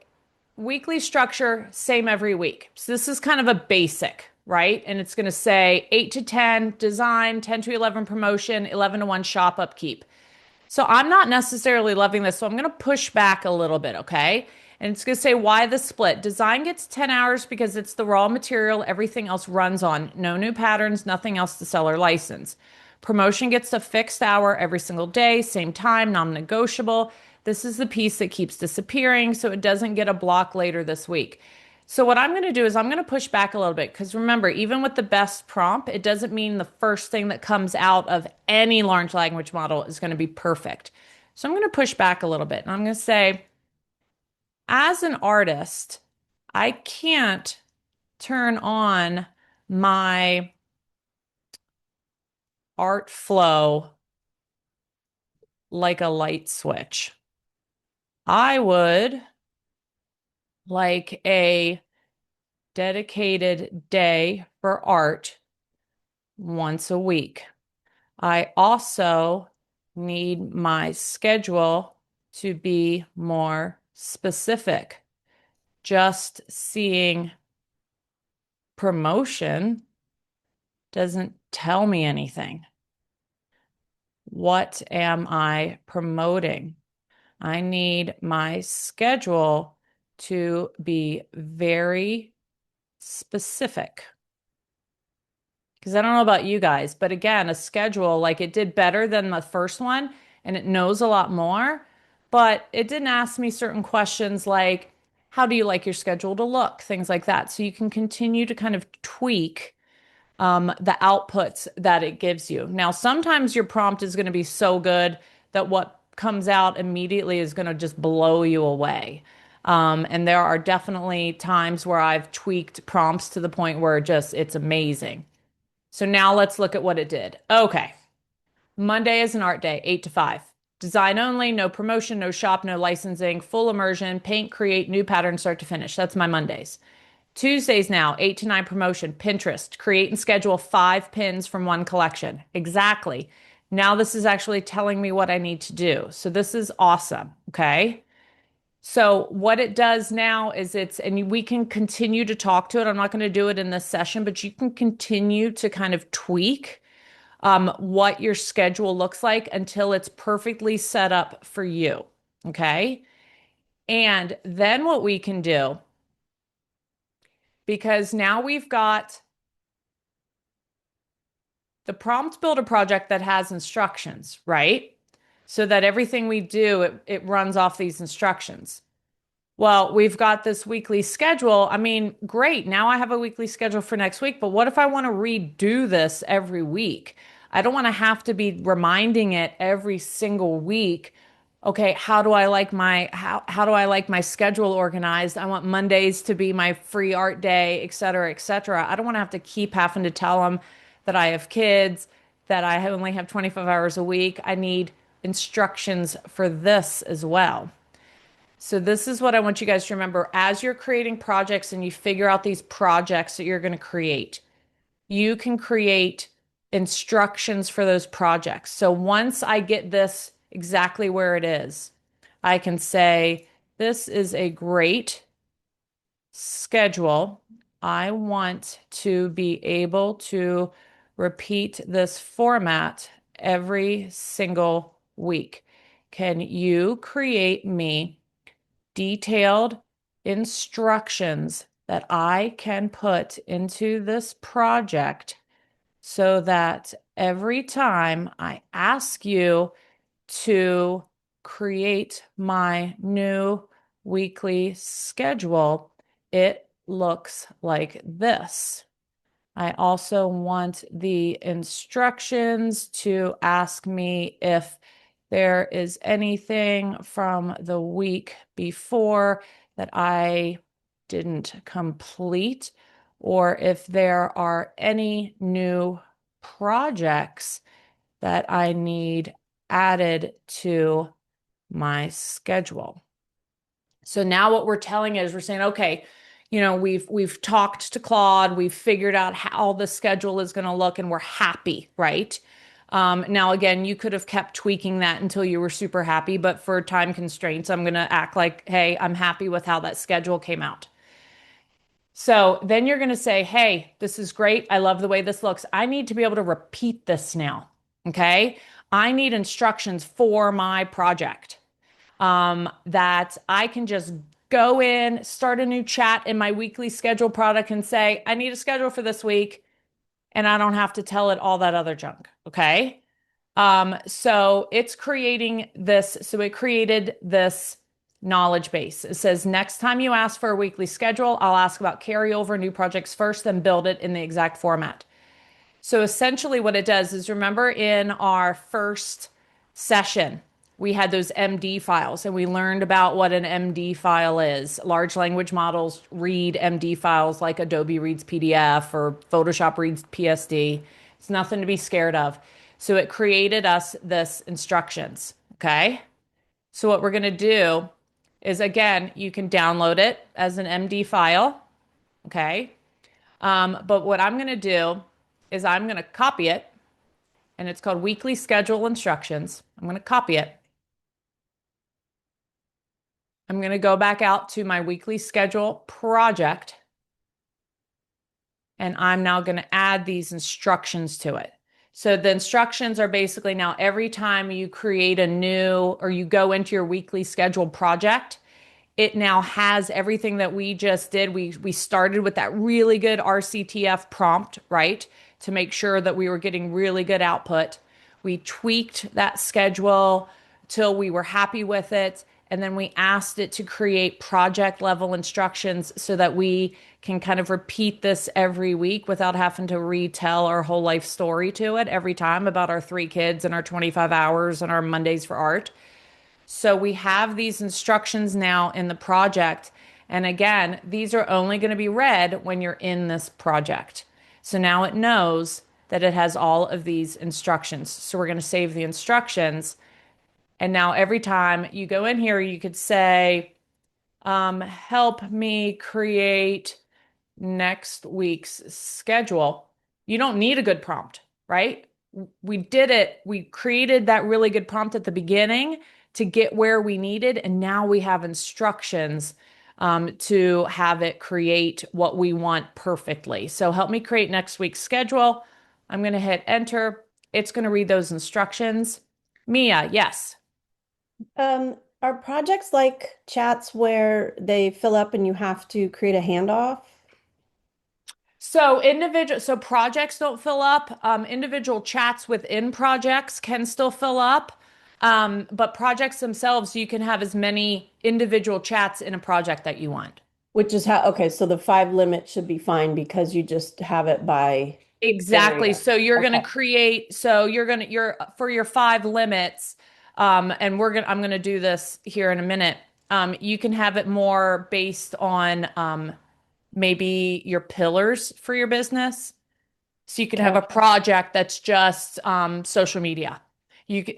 weekly structure, same every week. So this is kind of a basic, right? And it's going to say 8 to 10 design, 10 to 11 promotion, 11 to 1 shop upkeep. So I'm not necessarily loving this. So I'm going to push back a little bit, okay? And it's going to say why the split. Design gets 10 hours because it's the raw material everything else runs on. No new patterns, nothing else to sell or license. Promotion gets a fixed hour every single day, same time, non-negotiable. This is the piece that keeps disappearing, so it doesn't get a block later this week. So what I'm going to do is I'm going to push back a little bit because remember, even with the best prompt, it doesn't mean the first thing that comes out of any large language model is going to be perfect. So I'm going to push back a little bit and I'm going to say, as an artist, I can't turn on my art flow like a light switch. I would like a dedicated day for art once a week. I also need my schedule to be more specific. Just seeing promotion doesn't tell me anything. What am I promoting? I need my schedule to be very specific. Because I don't know about you guys, but again, a schedule, like it did better than the first one and it knows a lot more, but it didn't ask me certain questions like, how do you like your schedule to look? Things like that. So you can continue to kind of tweak the outputs that it gives you. Now, sometimes your prompt is going to be so good that what comes out immediately is going to just blow you away. And there are definitely times where I've tweaked prompts to the point where it's amazing. So now let's look at what it did. Okay. Monday is an art day, 8 to 5. Design only, no promotion, no shop, no licensing, full immersion, paint, create, new pattern, start to finish. That's my Mondays. Tuesdays now, 8 to 9 promotion, Pinterest, create and schedule 5 pins from one collection. Exactly. Now this is actually telling me what I need to do. So this is awesome. Okay. So what it does now is and we can continue to talk to it. I'm not going to do it in this session, but you can continue to kind of tweak what your schedule looks like until it's perfectly set up for you. Okay. And then what we can do, because now we've got the prompt builder project that has instructions, right? So that everything we do, it runs off these instructions. Well, we've got this weekly schedule. I mean, great. Now I have a weekly schedule for next week, but what if I want to redo this every week? I don't want to have to be reminding it every single week. Okay, how do I like my schedule organized? I want Mondays to be my free art day, et cetera, et cetera. I don't want to have to keep having to tell them that I have kids, that I only have 25 hours a week. I need instructions for this as well. So this is what I want you guys to remember as you're creating projects and you figure out these projects that you're going to create. You can create instructions for those projects. So once I get this exactly where it is, I can say, this is a great schedule. I want to be able to repeat this format every single week. Can you create me detailed instructions that I can put into this project so that every time I ask you to create my new weekly schedule, it looks like this. I also want the instructions to ask me if there is anything from the week before that I didn't complete, or if there are any new projects that I need added to my schedule. So now what we're telling is we're saying, okay, we've talked to Claude, we've figured out how the schedule is going to look, and we're happy, right? Now, again, you could have kept tweaking that until you were super happy, but for time constraints, I'm going to act like, hey, I'm happy with how that schedule came out. So then you're going to say, hey, this is great. I love the way this looks. I need to be able to repeat this now. Okay. I need instructions for my project that I can just go in, start a new chat in my weekly schedule product and say, I need a schedule for this week. and I don't have to tell it all that other junk. Okay. So it's creating this. So it created this knowledge base. It says next time you ask for a weekly schedule, I'll ask about carryover new projects first, then build it in the exact format. So essentially, what it does is remember in our first session, we had those MD files and we learned about what an MD file is. Large language models read MD files like Adobe reads PDF or Photoshop reads PSD. It's nothing to be scared of. So it created us this instructions. Okay. So what we're going to do is again, you can download it as an MD file. Okay. But what I'm going to do is I'm going to copy it, and it's called weekly schedule instructions. I'm going to copy it. I'm going to go back out to my weekly schedule project, and I'm now going to add these instructions to it. So the instructions are basically now every time you create a new or you go into your weekly schedule project, it now has everything that we just did. We started with that really good RCTF prompt, right? To make sure that we were getting really good output. We tweaked that schedule till we were happy with it. And then we asked it to create project level instructions so that we can kind of repeat this every week without having to retell our whole life story to it every time about our 3 kids and our 25 hours and our Mondays for art. So we have these instructions now in the project. And again, these are only going to be read when you're in this project. So now it knows that it has all of these instructions. So we're going to save the instructions. And now every time you go in here, you could say, help me create next week's schedule. You don't need a good prompt, right? We did it. We created that really good prompt at the beginning to get where we needed. And now we have instructions to have it create what we want perfectly. So help me create next week's schedule. I'm going to hit enter. It's going to read those instructions. Mia, yes. Are projects like chats where they fill up and you have to create a handoff? So projects don't fill up. Individual chats within projects can still fill up. But projects themselves, you can have as many individual chats in a project that you want. Which is how, okay, so the 5 limit should be fine because you just have it by Exactly. area. So you're going to Okay. create, you're for your 5 limits, and I'm going to do this here in a minute. You can have it more based on, maybe your pillars for your business. So you could have a Okay. project that's just social media.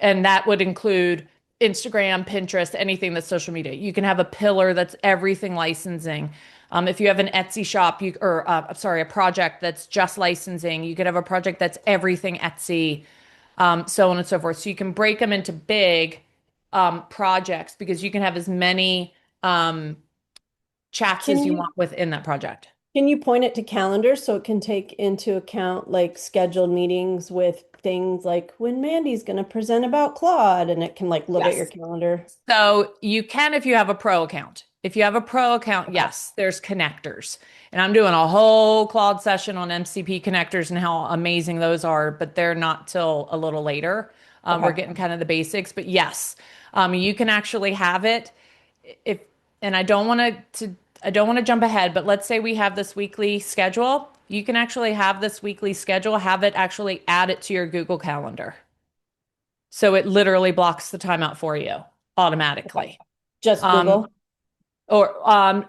And that would include Instagram, Pinterest, anything that's social media. You can have a pillar that's everything licensing. If you have an Etsy shop, sorry, a project that's just licensing, you could have a project that's everything Etsy, so on and so forth. So you can break them into big projects because you can have as many chats as Can you you want within that project. can you point it to calendar so it can take into account like scheduled meetings with things like when Mandy's going to present about Claude and it can like look at your Yes. calendar? So you can if you have a pro account. If you have a pro account, Okay. yes, there's connectors. And I'm doing a whole Claude session on MCP connectors and how amazing those are, but they're not till a little later. We're Okay. getting kind of the basics, but yes, you can actually have it if, and I don't want to jump ahead, but let's say we have this weekly schedule. You can actually have this weekly schedule, have it actually add it to your Google Calendar. So it literally blocks the time out for you Okay. automatically. Just Um, Google? or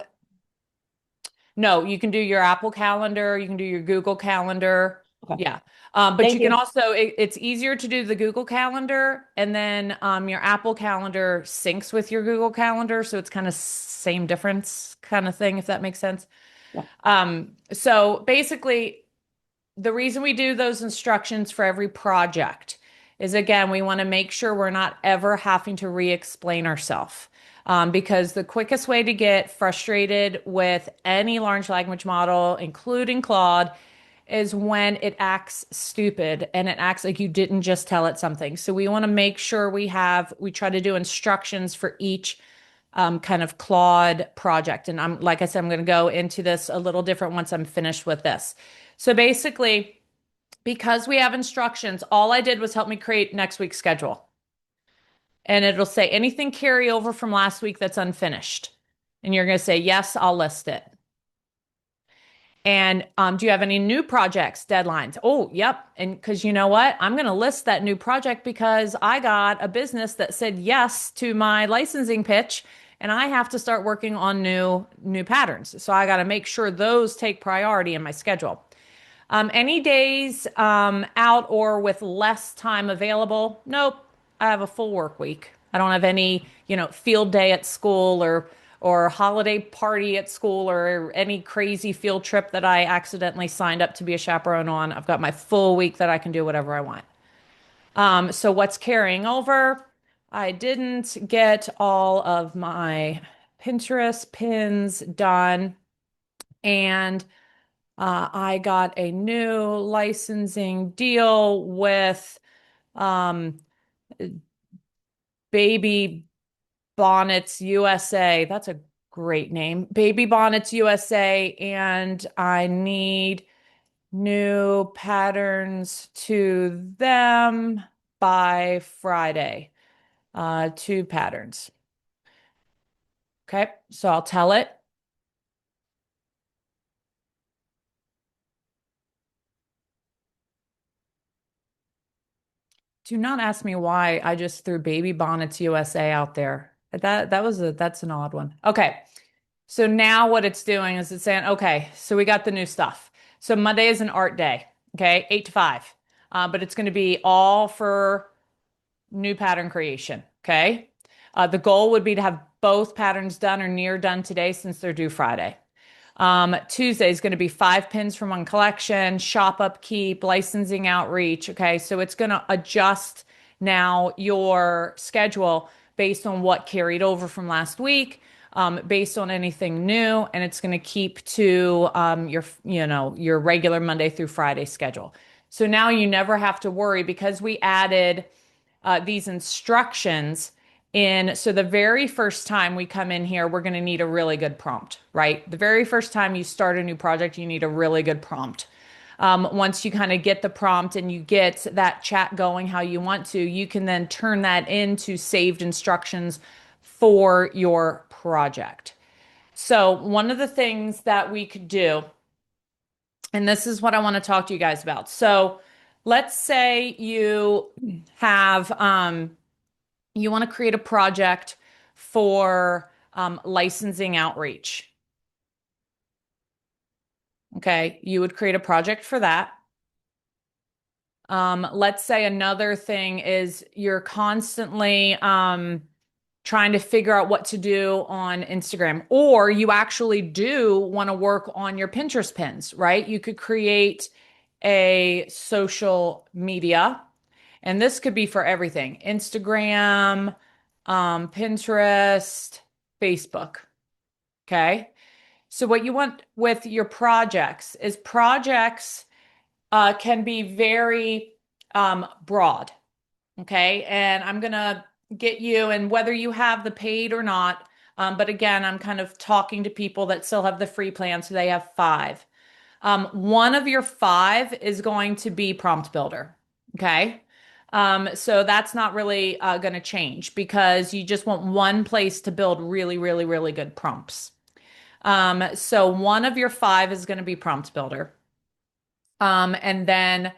no, you can do your Apple Calendar, you can do your Google Calendar. Okay. Yeah. But you Thank can you. also, it's easier to do the Google Calendar and then your Apple Calendar syncs with your Google Calendar. So it's kind of same difference kind of thing, if that makes sense. Yeah. So basically, the reason we do those instructions for every project is again, we want to make sure we're not ever having to re-explain ourselves. Because the quickest way to get frustrated with any large language model, including Claude, is when it acts stupid and it acts like you didn't just tell it something. So we want to make sure we try to do instructions for each kind of Claude project. And like I said, I'm going to go into this a little different once I'm finished with this. So basically, Because we have instructions, all I did was help me create next week's schedule. And it'll say anything carry over from last week that's unfinished. And you're going to say, yes, I'll list it. And do you have any new projects, deadlines? Oh, yep. And because you know what? I'm going to list that new project because I got a business that said yes to my licensing pitch, and I have to start working on new patterns. So I got to make sure those take priority in my schedule. Any days out or with less time available? Nope. I have a full work week. I don't have any, field day at school or holiday party at school or any crazy field trip that I accidentally signed up to be a chaperone on. I've got my full week that I can do whatever I want. So what's carrying over? I didn't get all of my Pinterest pins done, and I got a new licensing deal with um, Baby Bonnets USA. That's a great name. Baby Bonnets USA. And I need new patterns to them by Friday. 2 patterns. Okay, so I'll tell it. Do not ask me why I just threw Baby Bonnets USA out there. That's an odd one. Okay. So now what it's doing is it's saying, okay, so we got the new stuff. So Monday is an art day, okay, 8 to 5. But it's going to be all for new pattern creation, okay? The goal would be to have both patterns done or near done today since they're due Friday. Tuesday is going to be 5 pins from one collection, shop upkeep, licensing outreach. Okay, so it's going to adjust now your schedule based on what carried over from last week, based on anything new, and it's going to keep to your regular Monday through Friday schedule. So now you never have to worry because we added these instructions in. So the very first time we come in here, we're going to need a really good prompt, right? The very first time you start a new project, you need a really good prompt. Once you kind of get the prompt and you get that chat going how you want to, you can then turn that into saved instructions for your project. So one of the things that we could do, and this is what I want to talk to you guys about. So let's say you have, you want to create a project for licensing outreach. Okay, you would create a project for that. Let's say another thing is you're constantly trying to figure out what to do on Instagram, or you actually do want to work on your Pinterest pins, right? You could create a social media, and this could be for everything: Instagram, Pinterest, Facebook. Okay. So what you want with your projects is projects can be very broad. Okay. And I'm going to get you, and whether you have the paid or not, but again, I'm kind of talking to people that still have the free plan, so they have 5. One of your 5 is going to be prompt builder. Okay. So that's not really going to change because you just want one place to build really, really, really good prompts. So one of your 5 is going to be prompt builder. And then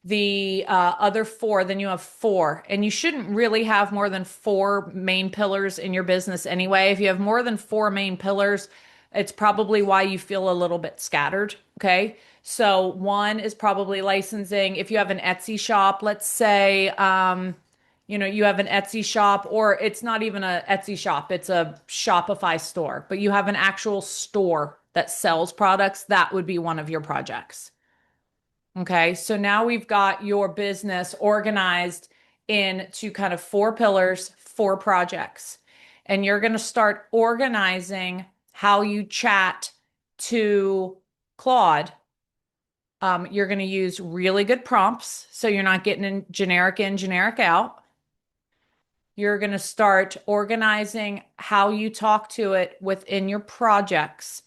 the other 4, then you have 4, and you shouldn't really have more than 4 main pillars in your business anyway. If you have more than 4 main pillars, it's probably why you feel a little bit scattered. Okay. So one is probably licensing. If you have an Etsy shop, let's say, you have an Etsy shop, or it's not even a Etsy shop, it's a Shopify store, but you have an actual store that sells products, that would be one of your projects. Okay, so now we've got your business organized into kind of 4 pillars, 4 projects. And you're going to start organizing how you chat to Claude. You're going to use really good prompts, so you're not getting in, generic out. You're going to start organizing how you talk to it within your projects.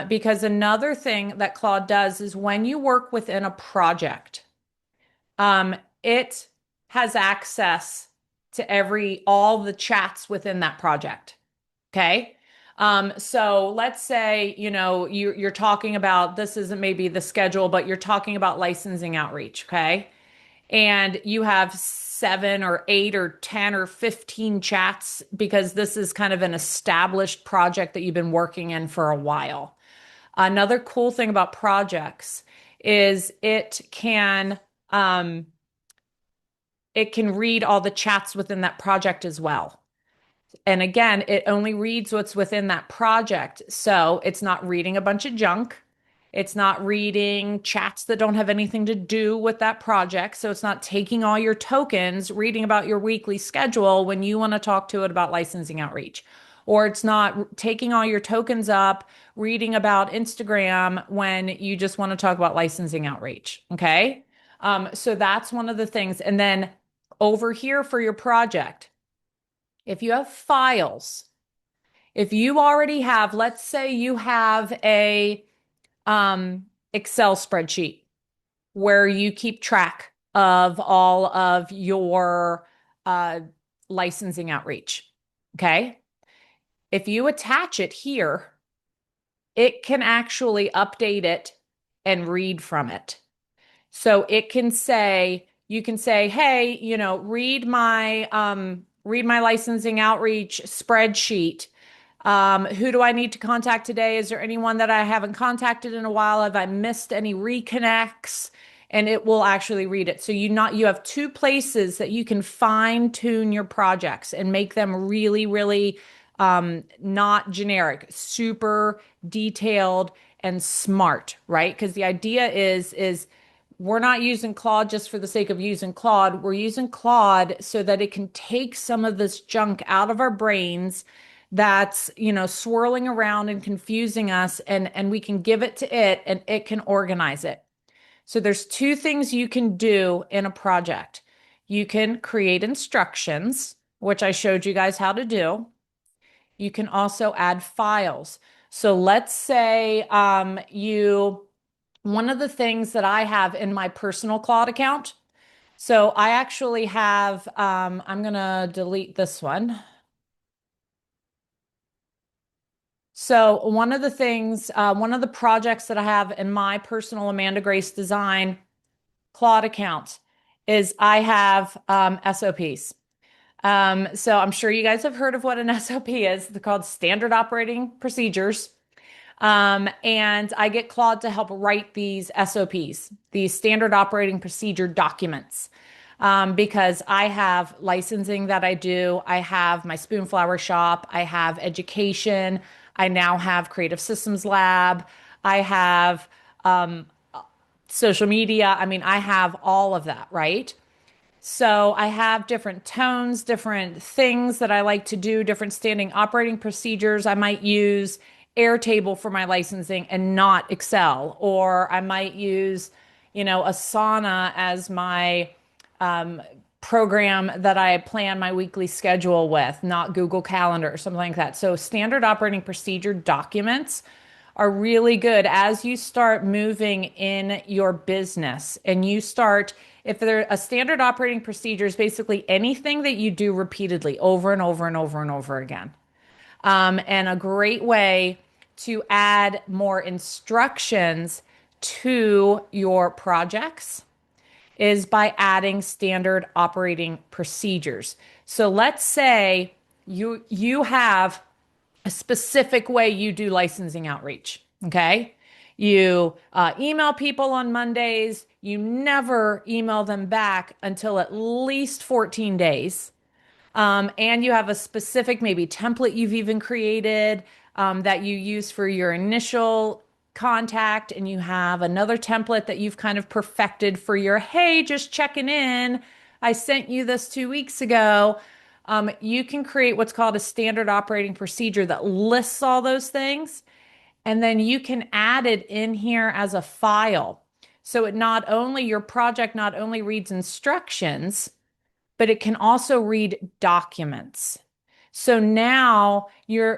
Because another thing that Claude does is when you work within a project, it has access to all the chats within that project. Okay. So let's say, you're talking about, this isn't maybe the schedule, but you're talking about licensing outreach. Okay. And you have 7 or 8 or 10 or 15 chats because this is kind of an established project that you've been working in for a while. Another cool thing about projects is it can read all the chats within that project as well. And again, it only reads what's within that project. So it's not reading a bunch of junk. It's not reading chats that don't have anything to do with that project. So it's not taking all your tokens, reading about your weekly schedule when you want to talk to it about licensing outreach. Or it's not taking all your tokens up, reading about Instagram when you just want to talk about licensing outreach. Okay. So that's one of the things. And then over here for your project, if you have files, if you already have, let's say you have a Excel spreadsheet where you keep track of all of your licensing outreach. Okay. If you attach it here, it can actually update it and read from it. So it can say, you can say, hey, read my licensing outreach spreadsheet. Who do I need to contact today? Is there anyone that I haven't contacted in a while? Have I missed any reconnects? And it will actually read it. So you have 2 places that you can fine tune your projects and make them really, really not generic, super detailed and smart, right? Because the idea is we're not using Claude just for the sake of using Claude. We're using Claude so that it can take some of this junk out of our brains that's, swirling around and confusing us, and we can give it to it and it can organize it. So there's 2 things you can do in a project. You can create instructions, which I showed you guys how to do. You can also add files. So let's say one of the things that I have in my personal Claude account. So I actually have, I'm going to delete this one. So one of the projects that I have in my personal Amanda Grace Design Claude account is I have SOPs. So I'm sure you guys have heard of what an SOP is. They're called Standard Operating Procedures. And I get Claude to help write these SOPs, these Standard Operating Procedure documents. Because I have licensing that I do. I have my Spoonflower shop. I have education. I now have Creative Systems Lab. I have social media. I mean, I have all of that, right? So I have different tones, different things that I like to do, different standing operating procedures. I might use Airtable for my licensing and not Excel, or I might use, Asana as my program that I plan my weekly schedule with, not Google Calendar or something like that. So standard operating procedure documents are really good as you start moving in your business and if they're a standard operating procedure is basically anything that you do repeatedly over and over and over and over again. And a great way to add more instructions to your projects is by adding standard operating procedures. So let's say you have a specific way you do licensing outreach. Okay. You email people on Mondays. You never email them back until at least 14 days. And you have a specific maybe template you've even created that you use for your initial contact, and you have another template that you've kind of perfected for your, hey, just checking in. I sent you this 2 weeks ago. You can create what's called a standard operating procedure that lists all those things, and then you can add it in here as a file. So your project not only reads instructions, but it can also read documents. So now you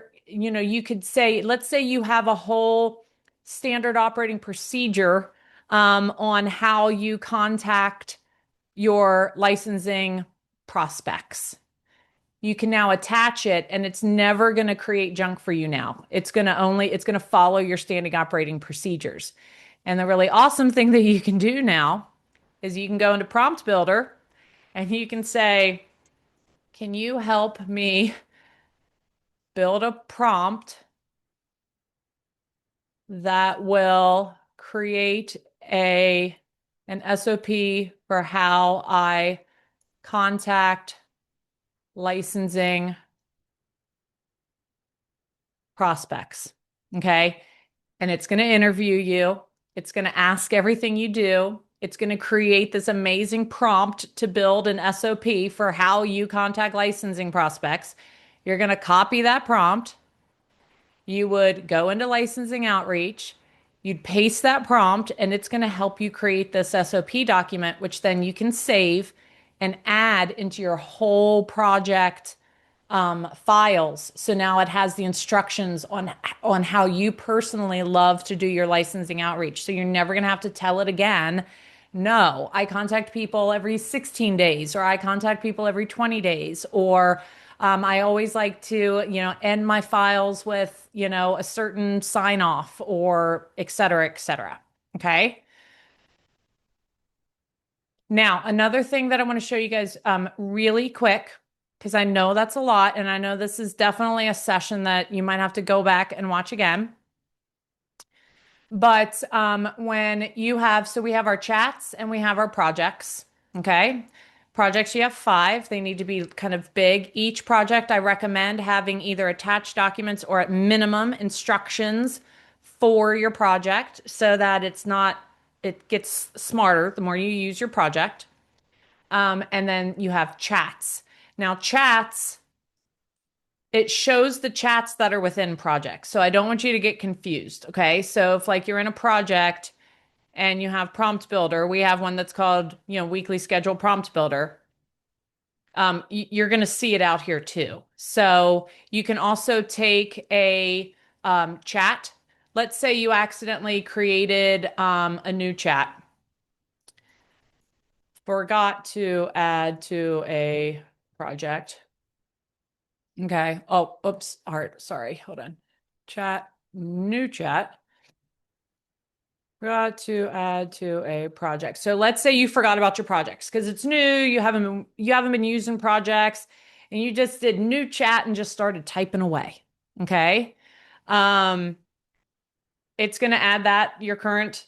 could say, let's say you have a whole standard operating procedure on how you contact your licensing prospects. You can now attach it and it's never going to create junk for you now. It's going to follow your standing operating procedures. And the really awesome thing that you can do now is you can go into Prompt Builder and you can say, can you help me build a prompt that will create an SOP for how I contact licensing prospects. Okay. And it's going to interview you. It's going to ask everything you do. It's going to create this amazing prompt to build an SOP for how you contact licensing prospects. You're going to copy that prompt. You would go into licensing outreach. You'd paste that prompt, and it's going to help you create this SOP document, which then you can save and add into your whole project files. So now it has the instructions on how you personally love to do your licensing outreach. So you're never going to have to tell it again. No, I contact people every 16 days, or I contact people every 20 days, or I always like to, end my files with, a certain sign off, or et cetera, et cetera. Okay. Now, another thing that I want to show you guys really quick, because I know that's a lot, and I know this is definitely a session that you might have to go back and watch again. But when you have, so we have our chats and we have our projects, okay? Projects, you have 5. They need to be kind of big. Each project, I recommend having either attached documents or at minimum instructions for your project so that it gets smarter the more you use your project. And then you have chats. Now, chats, it shows the chats that are within projects. So I don't want you to get confused. Okay. So if like you're in a project and you have Prompt Builder, we have one that's called, Weekly Schedule Prompt Builder. You're going to see it out here too. So you can also take a chat. Let's say you accidentally created a new chat. Forgot to add to a project. Okay. Oh, oops. Heart. Sorry. Hold on. Chat. New chat. Forgot to add to a project. So let's say you forgot about your projects because it's new. You haven't been using projects, and you just did new chat and just started typing away. Okay. It's going to add your current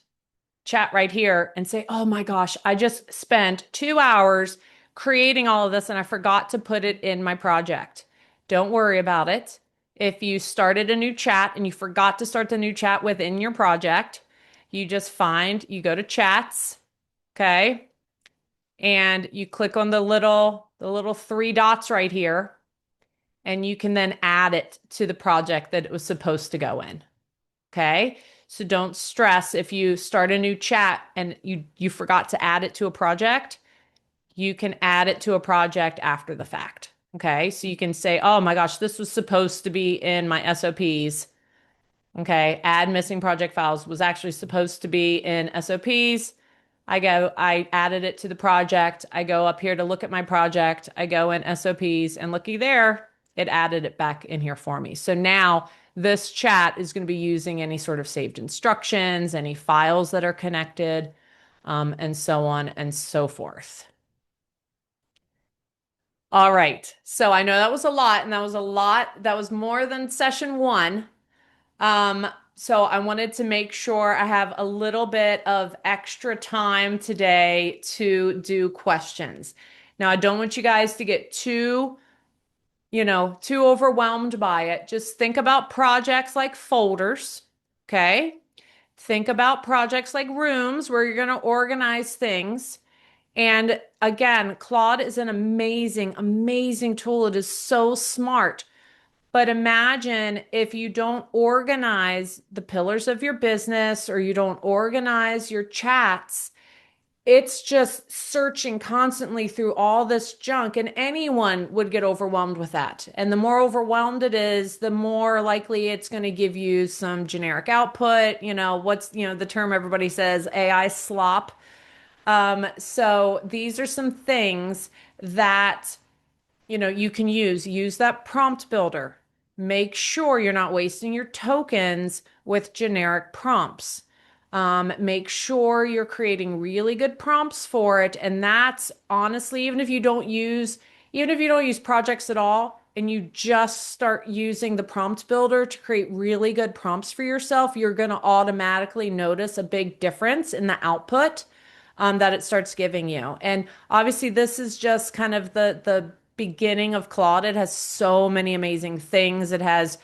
chat right here and say, oh my gosh, I just spent 2 hours creating all of this and I forgot to put it in my project. Don't worry about it. If you started a new chat and you forgot to start the new chat within your project, you go to chats, okay? And you click on the little 3 dots right here, and you can then add it to the project that it was supposed to go in. Okay. So don't stress if you start a new chat and you forgot to add it to a project, you can add it to a project after the fact. Okay. So you can say, oh my gosh, this was supposed to be in my SOPs. Okay. Add missing project files was actually supposed to be in SOPs. I added it to the project. I go up here to look at my project. I go in SOPs and looky there, it added it back in here for me. So now this chat is going to be using any sort of saved instructions, any files that are connected, and so on and so forth. All right. So I know that was a lot, and that was more than session 1. So I wanted to make sure I have a little bit of extra time today to do questions. Now, I don't want you guys to get too overwhelmed by it. Just think about projects like folders, okay? Think about projects like rooms where you're going to organize things. And again, Claude is an amazing, amazing tool. It is so smart. But imagine if you don't organize the pillars of your business or you don't organize your chats, it's just searching constantly through all this junk, and anyone would get overwhelmed with that. And the more overwhelmed it is, the more likely it's going to give you some generic output. The term everybody says, AI slop. So these are some things that you can use that prompt builder. Make sure you're not wasting your tokens with generic prompts. Make sure you're creating really good prompts for it. And that's honestly, even if you don't use projects at all, and you just start using the prompt builder to create really good prompts for yourself, you're going to automatically notice a big difference in the output that it starts giving you. And obviously, this is just kind of the beginning of Claude. It has so many amazing things. It has,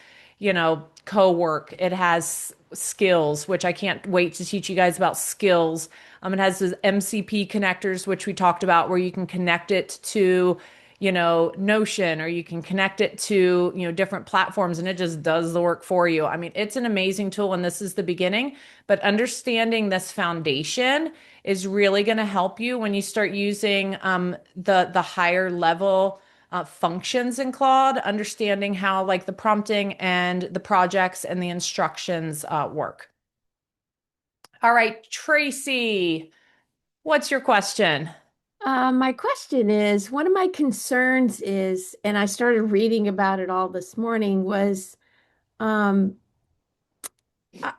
Cowork. It has skills, which I can't wait to teach you guys about skills. It has those MCP connectors, which we talked about, where you can connect it to, Notion, or you can connect it to, different platforms, and it just does the work for you. I mean, it's an amazing tool, and this is the beginning, but understanding this foundation is really going to help you when you start using the higher level functions in Claude, understanding how like the prompting and the projects and the instructions work. All right, Tracy, what's your question? My question is, one of my concerns is, and I started reading about it all this morning, was um,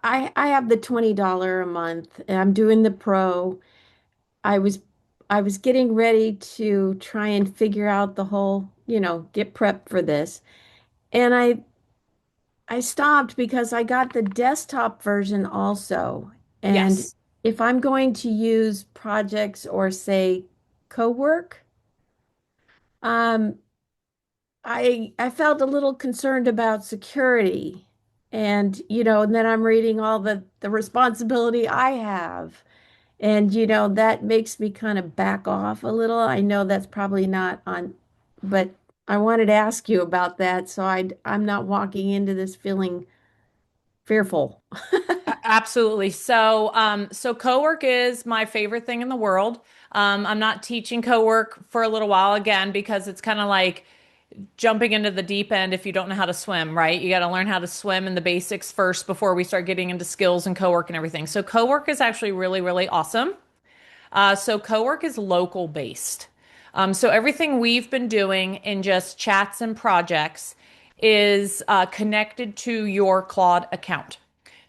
I have the $20 a month and I'm doing the pro. I was I was getting ready to try and figure out the whole, get prepped for this. And I stopped because I got the desktop version also. And Yes. if I'm going to use projects or say Cowork, um, I felt a little concerned about security. And, and then I'm reading all the responsibility I have. And, that makes me kind of back off a little. I know that's probably not on, but I wanted to ask you about that. So I'm not walking into this feeling fearful. Absolutely. So Cowork is my favorite thing in the world. I'm not teaching Cowork for a little while again because it's kind of like jumping into the deep end if you don't know how to swim, right? You got to learn how to swim in the basics first before we start getting into skills and Cowork and everything. So Cowork is actually really, really awesome. So Cowork is local based. So everything we've been doing in just chats and projects is connected to your Claude account.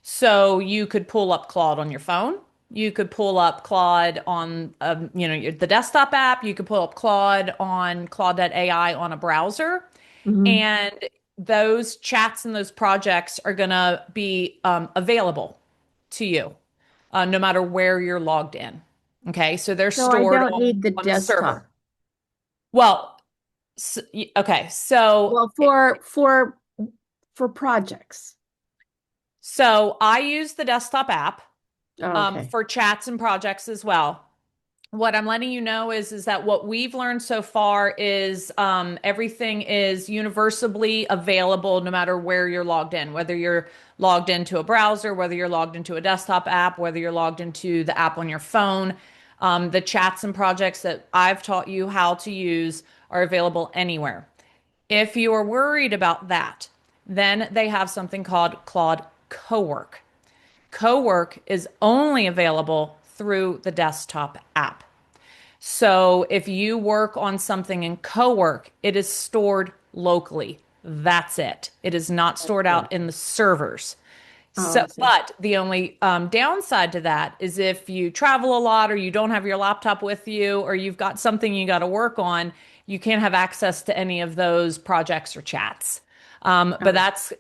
So you could pull up Claude on your phone. You could pull up Claude on, the desktop app. You could pull up Claude on Claude.ai on a browser. Mhm. And those chats and those projects are going to be available to you no matter where you're logged in. Okay, so they're So I stored don't need the on a server. desktop. Well, okay, so Well, for projects. I use the desktop app Oh, okay. for chats and projects as well. What I'm letting you know is that what we've learned so far is everything is universally available no matter where you're logged in, whether you're logged into a browser, whether you're logged into a desktop app, whether you're logged into the app on your phone. The chats and projects that I've taught you how to use are available anywhere. If you are worried about that, then they have something called Claude Cowork. Cowork is only available through the desktop app. So if you work on something in Cowork, it is stored locally. That's it. It is not That's stored good. out in the servers. Oh, So, I see. but the only downside to that is if you travel a lot or you don't have your laptop with you or you've got something you got to work on, you can't have access to any of those projects or chats. But Oh, that's,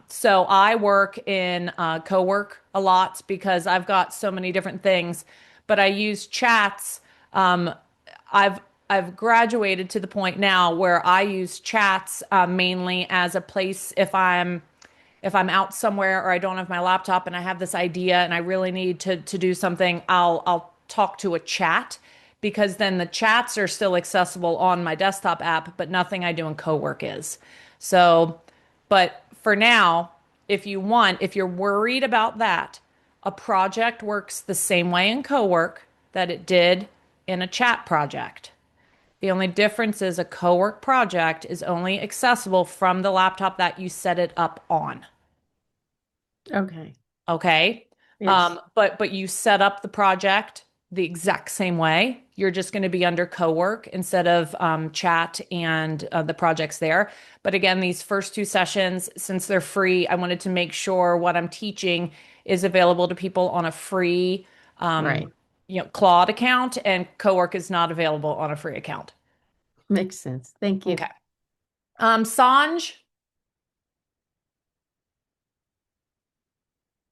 so I work in Cowork a lot because I've got so many different things, but I use chats. Um, I've I've graduated to the point now where I use chats mainly as a place if I'm out somewhere or I don't have my laptop and I have this idea and I really need to do something, I'll talk to a chat because then the chats are still accessible on my desktop app, but nothing I do in Cowork is. So, but for now, if you're worried about that, a project works the same way in Cowork that it did in a chat project. The only difference is a Cowork project is only accessible from the laptop that you set it up on. okay. Okay. Yes. But you set up the project the exact same way. You're just going to be under Cowork instead of chat and the projects there. But again, these first two sessions, since they're free, I wanted to make sure what I'm teaching is available to people on a free, Right. Claude account, and Cowork is not available on a free account. Makes sense. Thank you. Okay. Sanj,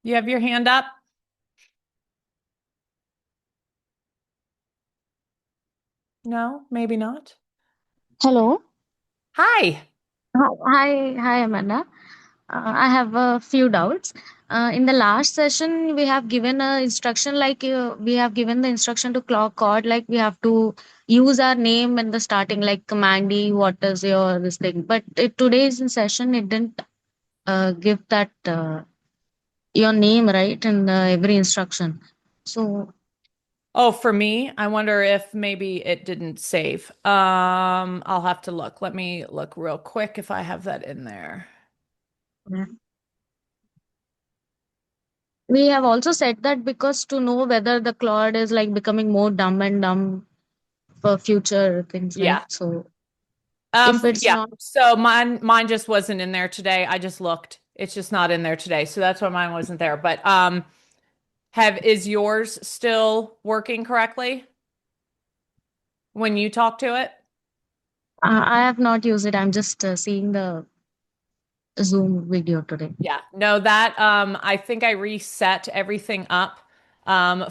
you have your hand up? No, maybe not. Hello. Hi. Hi, Amanda. I have a few doubts. In the last session, we have given a instruction we have given the instruction to clock code like we have to use our name in the starting like Mandy, what is your this thing. But today's session, it didn't give that your name right in every instruction. So Oh, for me, I wonder if maybe it didn't save. I'll have to look. Let me look real quick if I have that in there. yeah. We have also said that because to know whether the cloud is like becoming more dumb and dumb for future things, right? Yeah. So if it's Yeah. not, So mine just wasn't in there today. I just looked. It's just not in there today. So that's why mine wasn't there. But is yours still working correctly when you talk to it? I have not used it. I'm just seeing the Zoom video today. Yeah, no, that I think I reset everything up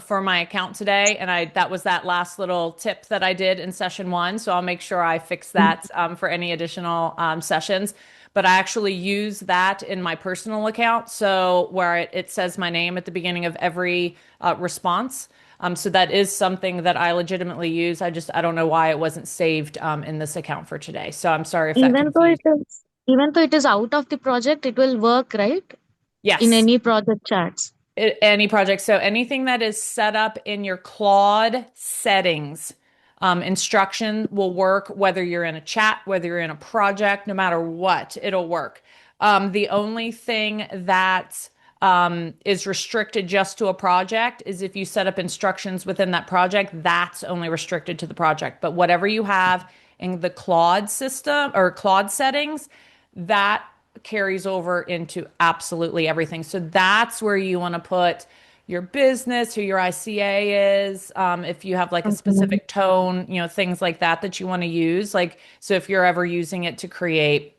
for my account today, and that was that last little tip that I did in session one. So I'll make sure I fix that for any additional sessions. But I actually use that in my personal account, so where it says my name at the beginning of every response. So that is something that I legitimately use. I don't know why it wasn't saved in this account for today. So I'm sorry if that Even though confused. even though it is out of the project, it will work, right? In Yes. any project chats. Any project. So anything that is set up in your Claude settings, instruction will work whether you're in a chat, whether you're in a project, no matter what, it'll work. The only thing that is restricted just to a project is if you set up instructions within that project, that's only restricted to the project. But whatever you have in the Claude system or Claude settings, that carries over into absolutely everything. So that's where you want to put your business, who your ICA is, if you have like a Okay. specific tone, things like that that you want to use. Like, so if you're ever using it to create,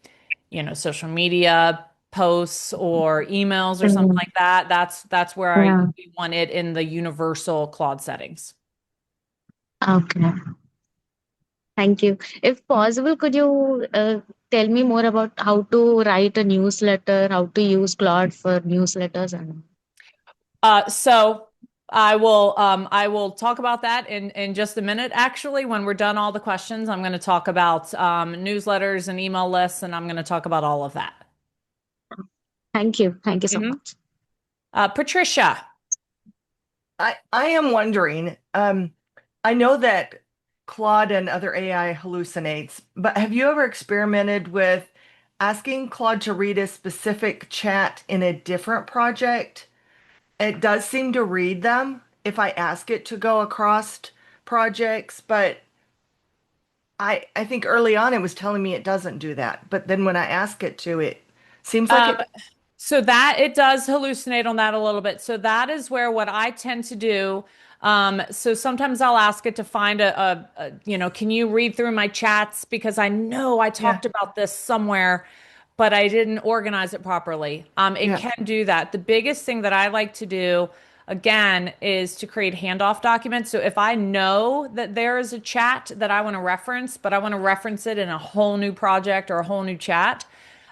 social media posts or emails or something Mm, like that, that's where yeah. we want it in the universal Claude settings. Okay. Thank you. If possible, could you tell me more about how to write a newsletter, how to use Claude for newsletters and So I will talk about that in just a minute. Actually, when we're done all the questions, I'm going to talk about newsletters and email lists, and I'm going to talk about all of that. thank you. Thank you so Mhm. much. Patricia. I am wondering, I know that Claude and other AI hallucinates, but have you ever experimented with asking Claude to read a specific chat in a different project? It does seem to read them if I ask it to go across projects, but I think early on it was telling me it doesn't do that. But then when I ask it to, it seems like Um, it, so that it does hallucinate on that a little bit. So that is where what I tend to do. So sometimes I'll ask it to find can you read through my chats because I know I yeah, talked about this somewhere, but I didn't organize it properly. It yeah, can do that. The biggest thing that I like to do, again, is to create handoff documents. So if I know that there is a chat that I want to reference, but I want to reference it in a whole new project or a whole new chat,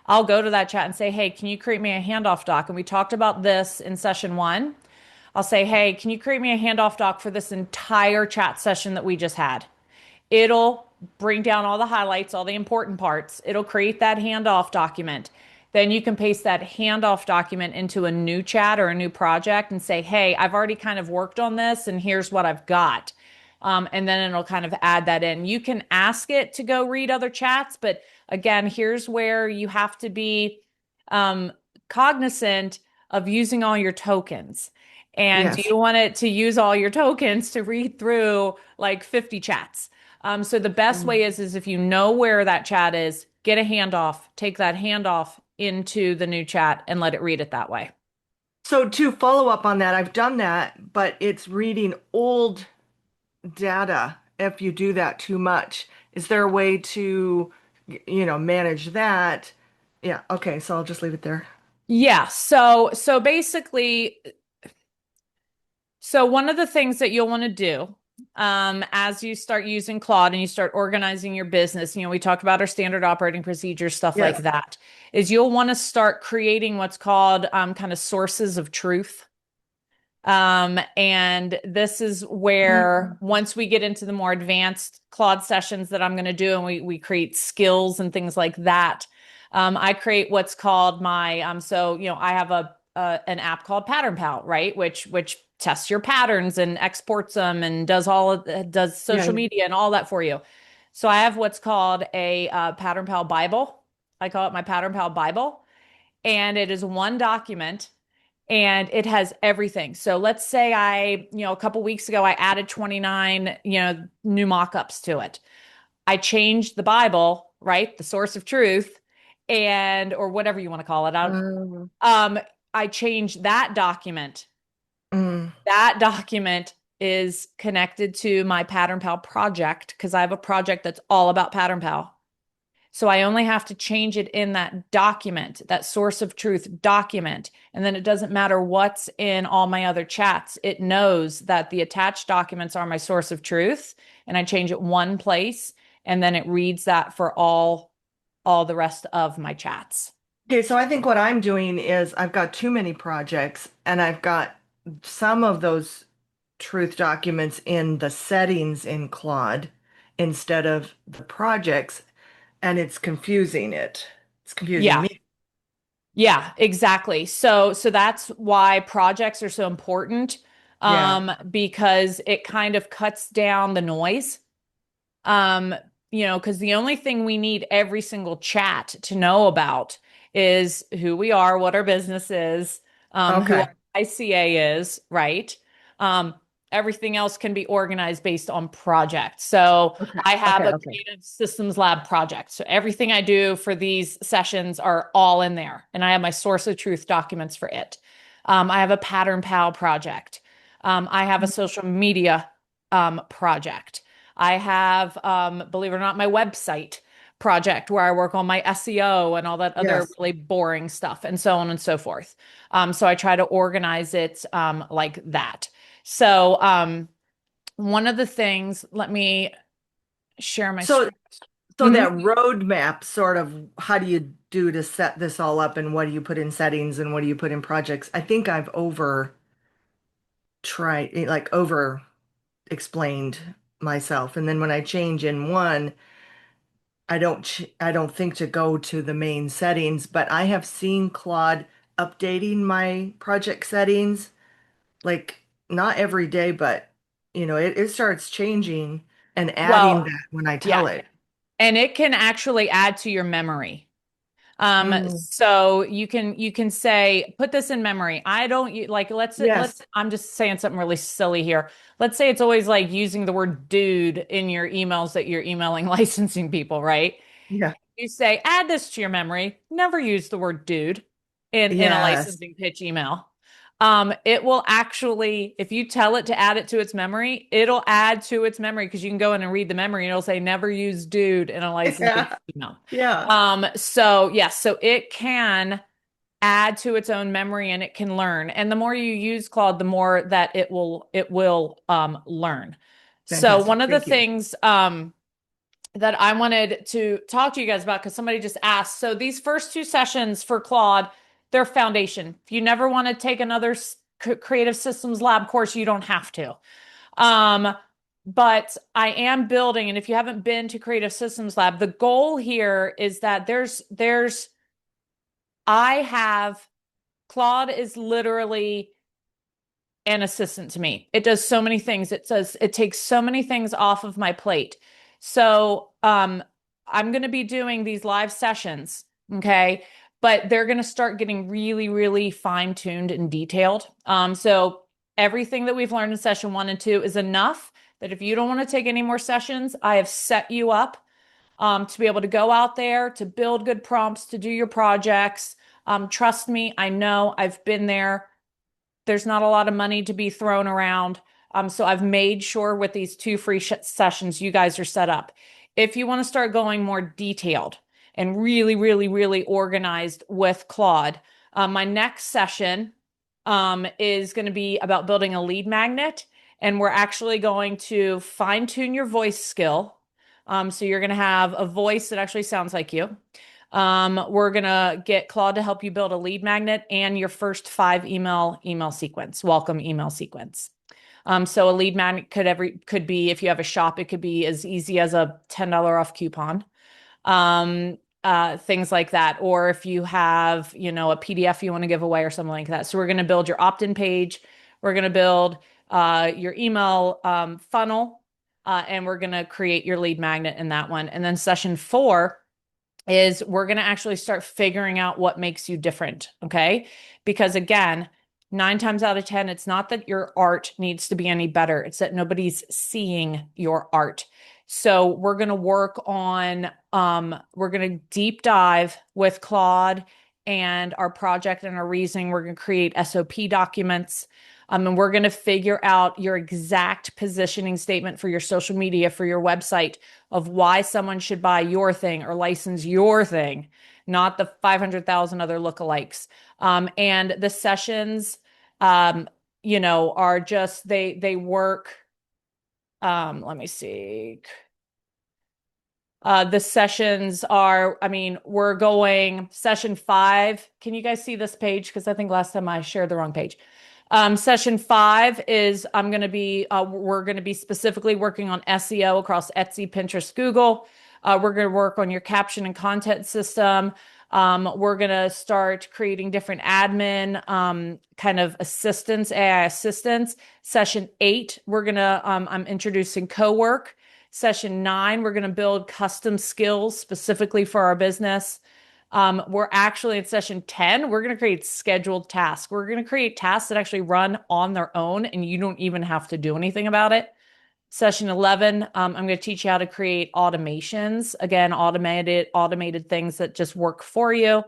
I'll go to that chat and say, hey, can you create me a handoff doc? And we talked about this in session one. I'll say, hey, can you create me a handoff doc for this entire chat session that we just had? It'll bring down all the highlights, all the important parts. It'll create that handoff document. Then you can paste that handoff document into a new chat or a new project and say, hey, I've already kind of worked on this and here's what I've got. And then it'll kind of add that in. You can ask it to go read other chats, but again, here's where you have to be um, cognizant of using all your tokens. And Yes. you want it to use all your tokens to read through like 50 chats. So the best way is if you know where that chat is, get a handoff, take that handoff into the new chat and let it read it that way. So to follow up on that, I've done that, but it's reading old data if you do that too much. Is there a way to, manage that? Yeah, okay, so I'll just leave it there. Yeah. So basically, so one of the things that you'll want to do as you start using Claude and you start organizing your business, we talked about our standard operating procedures, stuff like Yes. that, is you'll want to start creating what's called kind of sources of truth. And this is where once we get into the more advanced Claude sessions that I'm going to do, and we create skills and things like that, I create what's called my I have an app called Pattern Pal, right? Which tests your patterns and exports them and does Yeah. social media and all that for you. So I have what's called a Pattern Pal Bible. I call it my Pattern Pal Bible, and it is one document and it has everything. So let's say a couple weeks ago, I added 29, new mock-ups to it. I changed the Bible, right? The source of truth, or whatever you want to call it. Mm, I changed that document. mm. That document is connected to my Pattern Pal project because I have a project that's all about Pattern Pal. So I only have to change it in that document, that source of truth document. And then it doesn't matter what's in all my other chats. It knows that the attached documents are my source of truth. And I change it one place and then it reads that for all the rest of my chats. Okay, so I think what I'm doing is I've got too many projects and I've got some of those truth documents in the settings in Claude instead of the projects, and it's confusing it. It's confusing Yeah. me. Yeah, exactly. So that's why projects are so important, Yeah. because it kind of cuts down the noise. Um, because the only thing we need every single chat to know about is who we are, what our business is, who Okay. our ICA is, right? Um, Everything else can be organized based on project. So Okay. I have Okay. a Okay. creative systems lab project. So everything I do for these sessions are all in there. And I have my source of truth documents for it. I have a pattern pal project. I have a social media project. I have, believe it or not, my website project where I work on my SEO and all that other Yes. really boring stuff and so on and so forth. So I try to organize it like that. So one of the things, let me share my So, screen. so Mhm. that roadmap sort of how do you do to set this all up and what do you put in settings and what do you put in projects? I think I've over explained myself. And then when I change in one, I don't think to go to the main settings, but I have seen Claude updating my project settings, like not every day, but it starts changing and adding Well, that when I yeah, tell it. and it can actually add to your memory. Mm, So you can say, put this in memory. I don't like, let's, yes. I'm just saying something really silly here. Let's say it's always like using the word dude in your emails that you're emailing licensing people, right? Yeah. You say, add this to your memory. Never use the word dude in a Yes. licensing pitch email. It will actually, if you tell it to add it to its memory, it'll add to its memory because you can go in and read the memory and it'll say never use dude in a licensing Yeah. email. Yeah. So yes, so it can add to its own memory and it can learn. And the more you use Claude, the more that it will learn. So Fantastic. one of the Thank you. things that I wanted to talk to you guys about because somebody just asked. So these first two sessions for Claude, they're foundation. If you never want to take another creative systems lab course, you don't have to. Um, but I am building, and if you haven't been to Creative Systems Lab, the goal here is that I have Claude is literally an assistant to me. It does so many things. It takes so many things off of my plate. So I'm going to be doing these live sessions, okay? But they're going to start getting really, really fine-tuned and detailed. So Everything that we've learned in session 1 and 2 is enough that if you don't want to take any more sessions, I have set you up to be able to go out there, to build good prompts, to do your projects. Trust me, I know I've been there. There's not a lot of money to be thrown around. So I've made sure with these 2 free sessions, you guys are set up. If you want to start going more detailed and really, really, really organized with Claude, my next session is going to be about building a lead magnet. And we're actually going to fine tune your voice skill. So you're going to have a voice that actually sounds like you. We're going to get Claude to help you build a lead magnet and your first 5 email sequence, welcome email sequence. So a lead magnet could be, if you have a shop, it could be as easy as a $10 off coupon. Things like that. Or if you have, a PDF you want to give away or something like that. So we're going to build your opt-in page. We're going to build your email funnel, and we're going to create your lead magnet in that one. And then session 4 is we're going to actually start figuring out what makes you different. Okay. Because again, 9 times out of 10, it's not that your art needs to be any better. It's that nobody's seeing your art. So we're going to work on, we're going to deep dive with Claude and our project and our reasoning. We're going to create SOP documents. And we're going to figure out your exact positioning statement for your social media, for your website, of why someone should buy your thing or license your thing, not the 500,000 other lookalikes. And the sessions, are just, they work. Let me see. The sessions are, we're going session 5. Can you guys see this page? Because I think last time I shared the wrong page. Session 5 is we're going to be specifically working on SEO across Etsy, Pinterest, Google. We're going to work on your caption and content system. We're going to start creating different admin kind of assistants, AI assistants. Session 8, I'm introducing Cowork. Session 9, we're going to build custom skills specifically for our business. We're actually in session 10, we're going to create scheduled tasks. We're going to create tasks that actually run on their own and you don't even have to do anything about it. Session 11, I'm going to teach you how to create automations. Again, automated things that just work for you.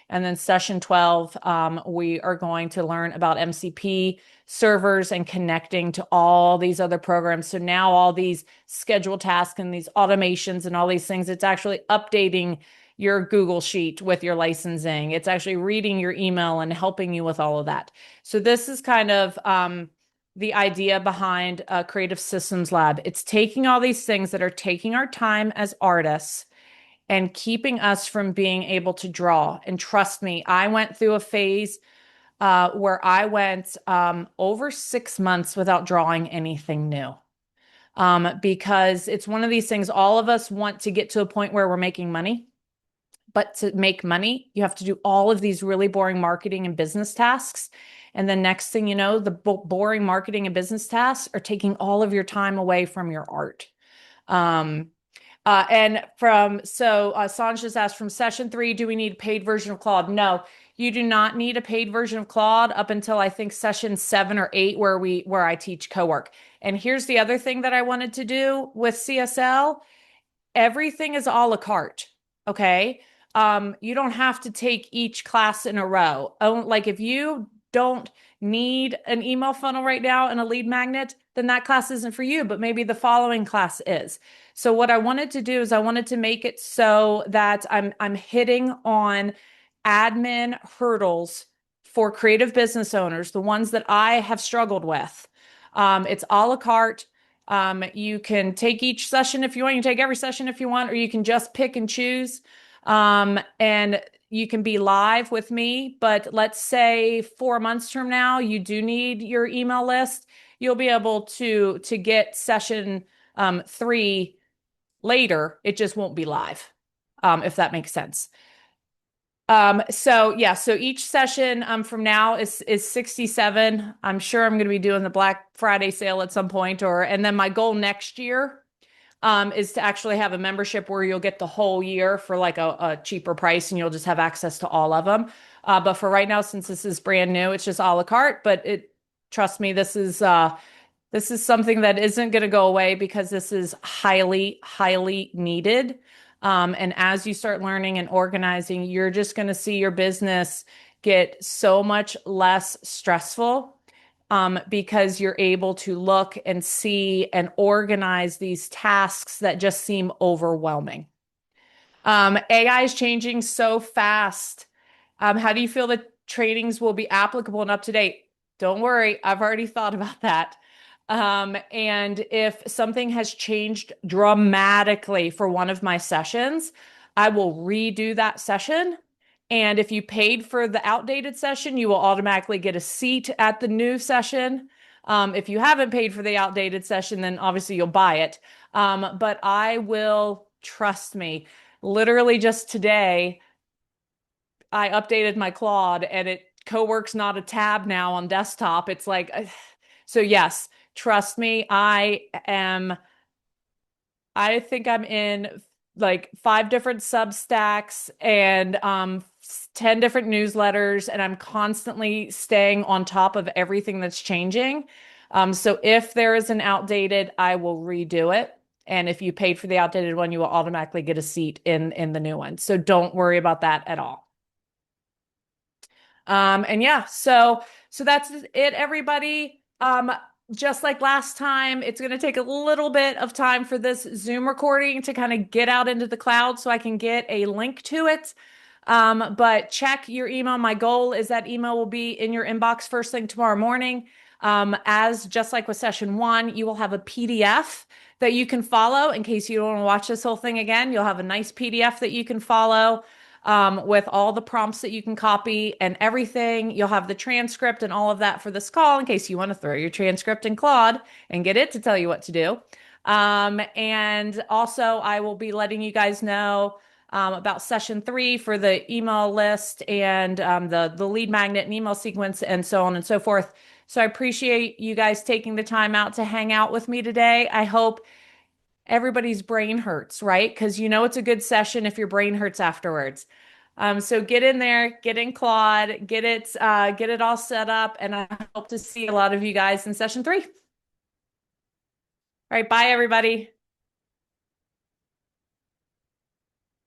And then session 12, we are going to learn about MCP servers and connecting to all these other programs. So now all these scheduled tasks and these automations and all these things, it's actually updating your Google Sheet with your licensing. It's actually reading your email and helping you with all of that. So this is kind of the idea behind Creative Systems Lab. It's taking all these things that are taking our time as artists and keeping us from being able to draw. And trust me, I went through a phase where I went over 6 months without drawing anything new. Because it's one of these things, all of us want to get to a point where we're making money. But to make money, you have to do all of these really boring marketing and business tasks. And the next thing you know, the boring marketing and business tasks are taking all of your time away from your art. Sanj just asked, from session 3, do we need a paid version of Claude? No, you do not need a paid version of Claude up until I think session 7 or 8, where I teach Cowork. And here's the other thing that I wanted to do with CSL. Everything is a la carte. Okay. You don't have to take each class in a row. Like if you don't need an email funnel right now and a lead magnet, then that class isn't for you, but maybe the following class is. So what I wanted to do is I wanted to make it so that I'm hitting on admin hurdles for creative business owners, the ones that I have struggled with. It's a la carte. You can take each session if you want, you can take every session if you want, or you can just pick and choose. And you can be live with me, but let's say 4 months from now, you do need your email list. You'll be able to get session 3 later. It just won't be live, if that makes sense. So each session from now is 67. I'm sure I'm going to be doing the Black Friday sale at some point, and then my goal next year is to actually have a membership where you'll get the whole year for like a cheaper price and you'll just have access to all of them. But for right now, since this is brand new, it's just a la carte, but Trust me, this is something that isn't going to go away because this is highly, highly needed. And as you start learning and organizing, you're just going to see your business get so much less stressful, because you're able to look and see and organize these tasks that just seem overwhelming. AI is changing so fast. How do you feel that trainings will be applicable and up to date? Don't worry, I've already thought about that. And if something has changed dramatically for one of my sessions, I will redo that session. And if you paid for the outdated session, you will automatically get a seat at the new session. If you haven't paid for the outdated session, then obviously you'll buy it. But I will, trust me, literally just today, I updated my Claude and Cowork's not a tab now on desktop. It's like, so yes, trust me, I think I'm in like 5 different Substacks and 10 different newsletters, and I'm constantly staying on top of everything that's changing. So if there is an outdated, I will redo it. And if you paid for the outdated one, you will automatically get a seat in the new one. So don't worry about that at all. And yeah, so that's it, everybody. Just like last time, it's going to take a little bit of time for this Zoom recording to kind of get out into the cloud so I can get a link to it. But check your email. My goal is that email will be in your inbox first thing tomorrow morning. As just like with session 1, you will have a PDF that you can follow in case you don't want to watch this whole thing again. You'll have a nice PDF that you can follow, with all the prompts that you can copy and everything. You'll have the transcript and all of that for this call in case you want to throw your transcript in Claude and get it to tell you what to do. And also, I will be letting you guys know about session 3 for the email list and the lead magnet and email sequence and so on and so forth. So I appreciate you guys taking the time out to hang out with me today. I hope everybody's brain hurts, right? Because you know it's a good session if your brain hurts afterwards. So get in there, get in Claude, get it all set up, and I hope to see a lot of you guys in session 3. All right, bye everybody.